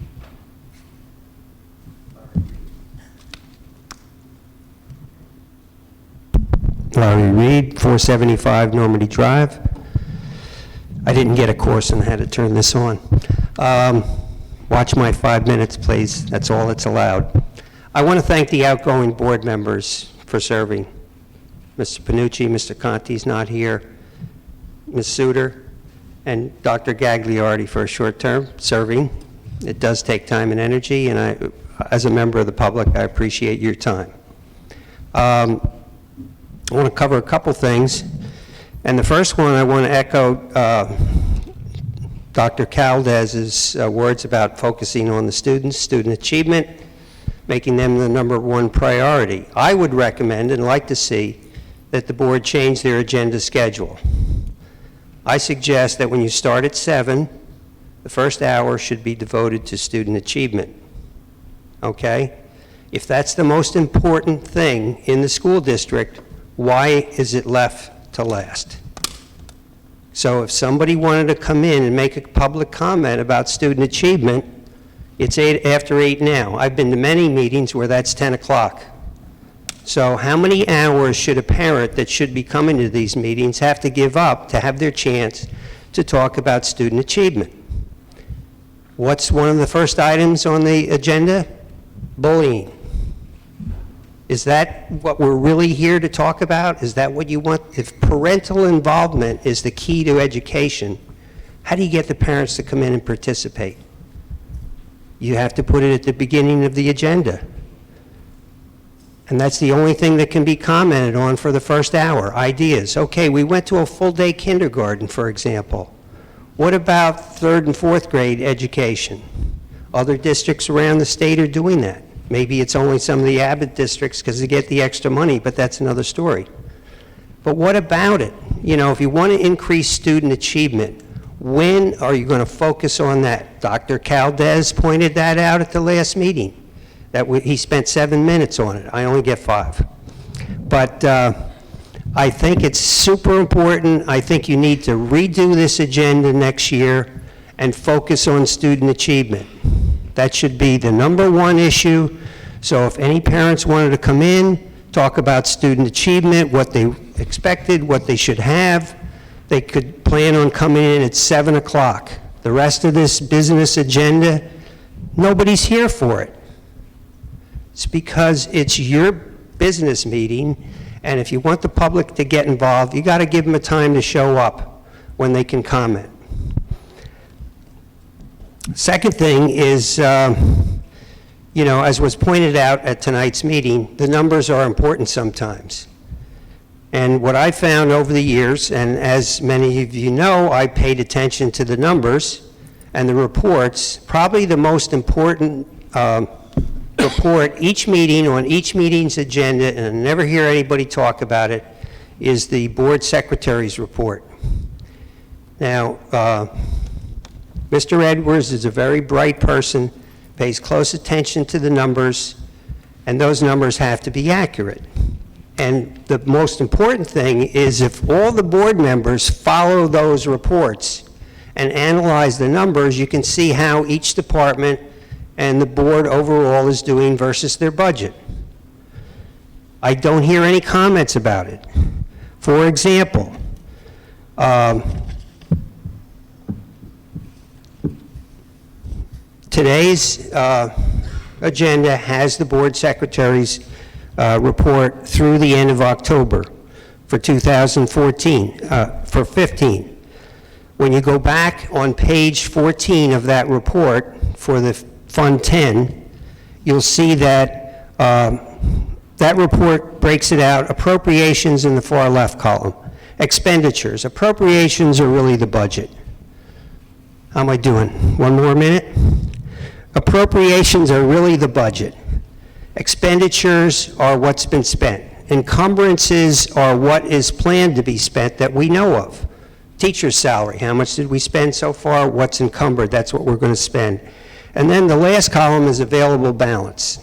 Larry Reed, 475 Normandy Drive. I didn't get a course on how to turn this on. Watch my 5 minutes, please. That's all that's allowed. I want to thank the outgoing board members for serving. Mr. Panucci, Mr. Conti's not here, Ms. Suter, and Dr. Gagliardi for a short term serving. It does take time and energy, and as a member of the public, I appreciate your time. I want to cover a couple things. And the first one, I want to echo Dr. Caldez's words about focusing on the students, student achievement, making them the #1 priority. I would recommend and like to see that the board change their agenda schedule. I suggest that when you start at 7, the first hour should be devoted to student achievement. Okay? If that's the most important thing in the school district, why is it left to last? So if somebody wanted to come in and make a public comment about student achievement, it's after 8 now. I've been to many meetings where that's 10 o'clock. So how many hours should a parent that should be coming to these meetings have to give up to have their chance to talk about student achievement? What's one of the first items on the agenda? Bullying. Is that what we're really here to talk about? Is that what you want? If parental involvement is the key to education, how do you get the parents to come in and participate? You have to put it at the beginning of the agenda. And that's the only thing that can be commented on for the first hour, ideas. Okay, we went to a full-day kindergarten, for example. What about 3rd and 4th grade education? Other districts around the state are doing that. Maybe it's only some of the Abbott districts because they get the extra money, but that's another story. But what about it? You know, if you want to increase student achievement, when are you going to focus on that? Dr. Caldez pointed that out at the last meeting, that he spent 7 minutes on it. I only get 5. But I think it's super important. I think you need to redo this agenda next year and focus on student achievement. That should be the #1 issue. So if any parents wanted to come in, talk about student achievement, what they expected, what they should have, they could plan on coming in at 7 o'clock. The rest of this business agenda, nobody's here for it. It's because it's your business meeting, and if you want the public to get involved, you got to give them a time to show up when they can comment. Second thing is, you know, as was pointed out at tonight's meeting, the numbers are important sometimes. And what I found over the years, and as many of you know, I paid attention to the numbers and the reports. Probably the most important report each meeting, on each meeting's agenda, and I never hear anybody talk about it, is the board secretary's report. Now, Mr. Edwards is a very bright person, pays close attention to the numbers, and those numbers have to be accurate. And the most important thing is if all the board members follow those reports and analyze the numbers, you can see how each department and the board overall is doing versus their budget. I don't hear any comments about it. For example, today's agenda has the board secretary's report through the end of October for 2014, for 15. When you go back on page 14 of that report for the Fund 10, you'll see that that report breaks it out, appropriations in the far left column, expenditures. Appropriations are really the budget. How am I doing? 1 more minute? Appropriations are really the budget. Expenditures are what's been spent. Encumbrances are what is planned to be spent that we know of. Teacher's salary, how much did we spend so far? What's encumbered? That's what we're going to spend. And then the last column is available balance.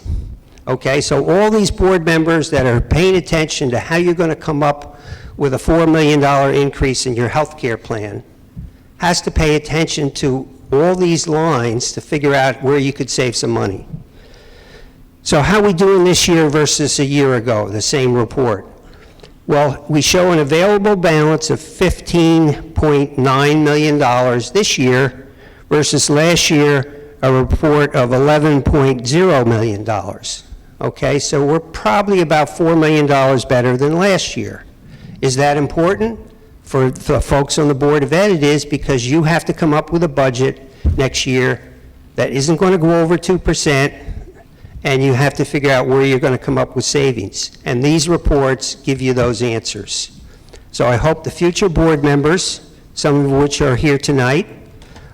Okay, so all these board members that are paying attention to how you're going to come up with a $4 million increase in your health care plan has to pay attention to all these lines to figure out where you could save some money. So how are we doing this year versus a year ago, the same report? Well, we show an available balance of $15.9 million this year versus last year, a report of $11.0 million. Okay, so we're probably about $4 million better than last year. Is that important? For the folks on the Board of Ed, it is, because you have to come up with a budget next year that isn't going to go over 2%, and you have to figure out where you're going to come up with savings. And these reports give you those answers. So I hope the future board members, some of which are here tonight,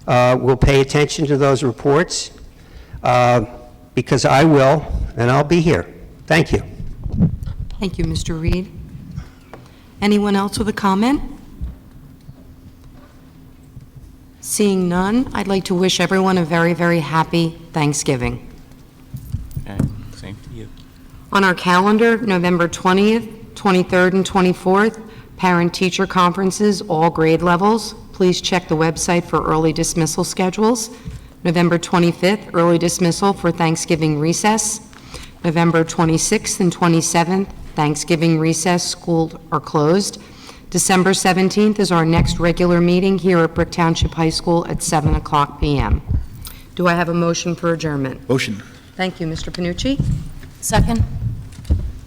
will pay attention to those reports, because I will, and I'll be here. Thank you. Thank you, Mr. Reed. Anyone else with a comment? Seeing none, I'd like to wish everyone a very, very happy Thanksgiving. Okay, same to you. On our calendar, November 20th, 23rd, and 24th, parent-teacher conferences, all grade levels. Please check the website for early dismissal schedules. November 25th, early dismissal for Thanksgiving recess. November 26th and 27th, Thanksgiving recess, schools are closed. December 17th is our next regular meeting here at Brick Township High School at 7 o'clock p.m. Do I have a motion for adjournment? Motion. Thank you, Mr. Panucci. Second.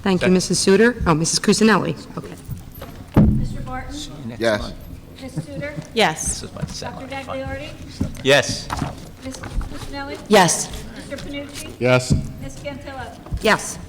Thank you, Mrs. Suter. Oh, Mrs. Cusinelli. Okay. Mr. Barton? Yes. Ms. Suter? Yes. Dr. Gagliardi? Yes. Ms. Cusinelli? Yes. Mr. Panucci? Yes. Ms. Cantillo? Yes.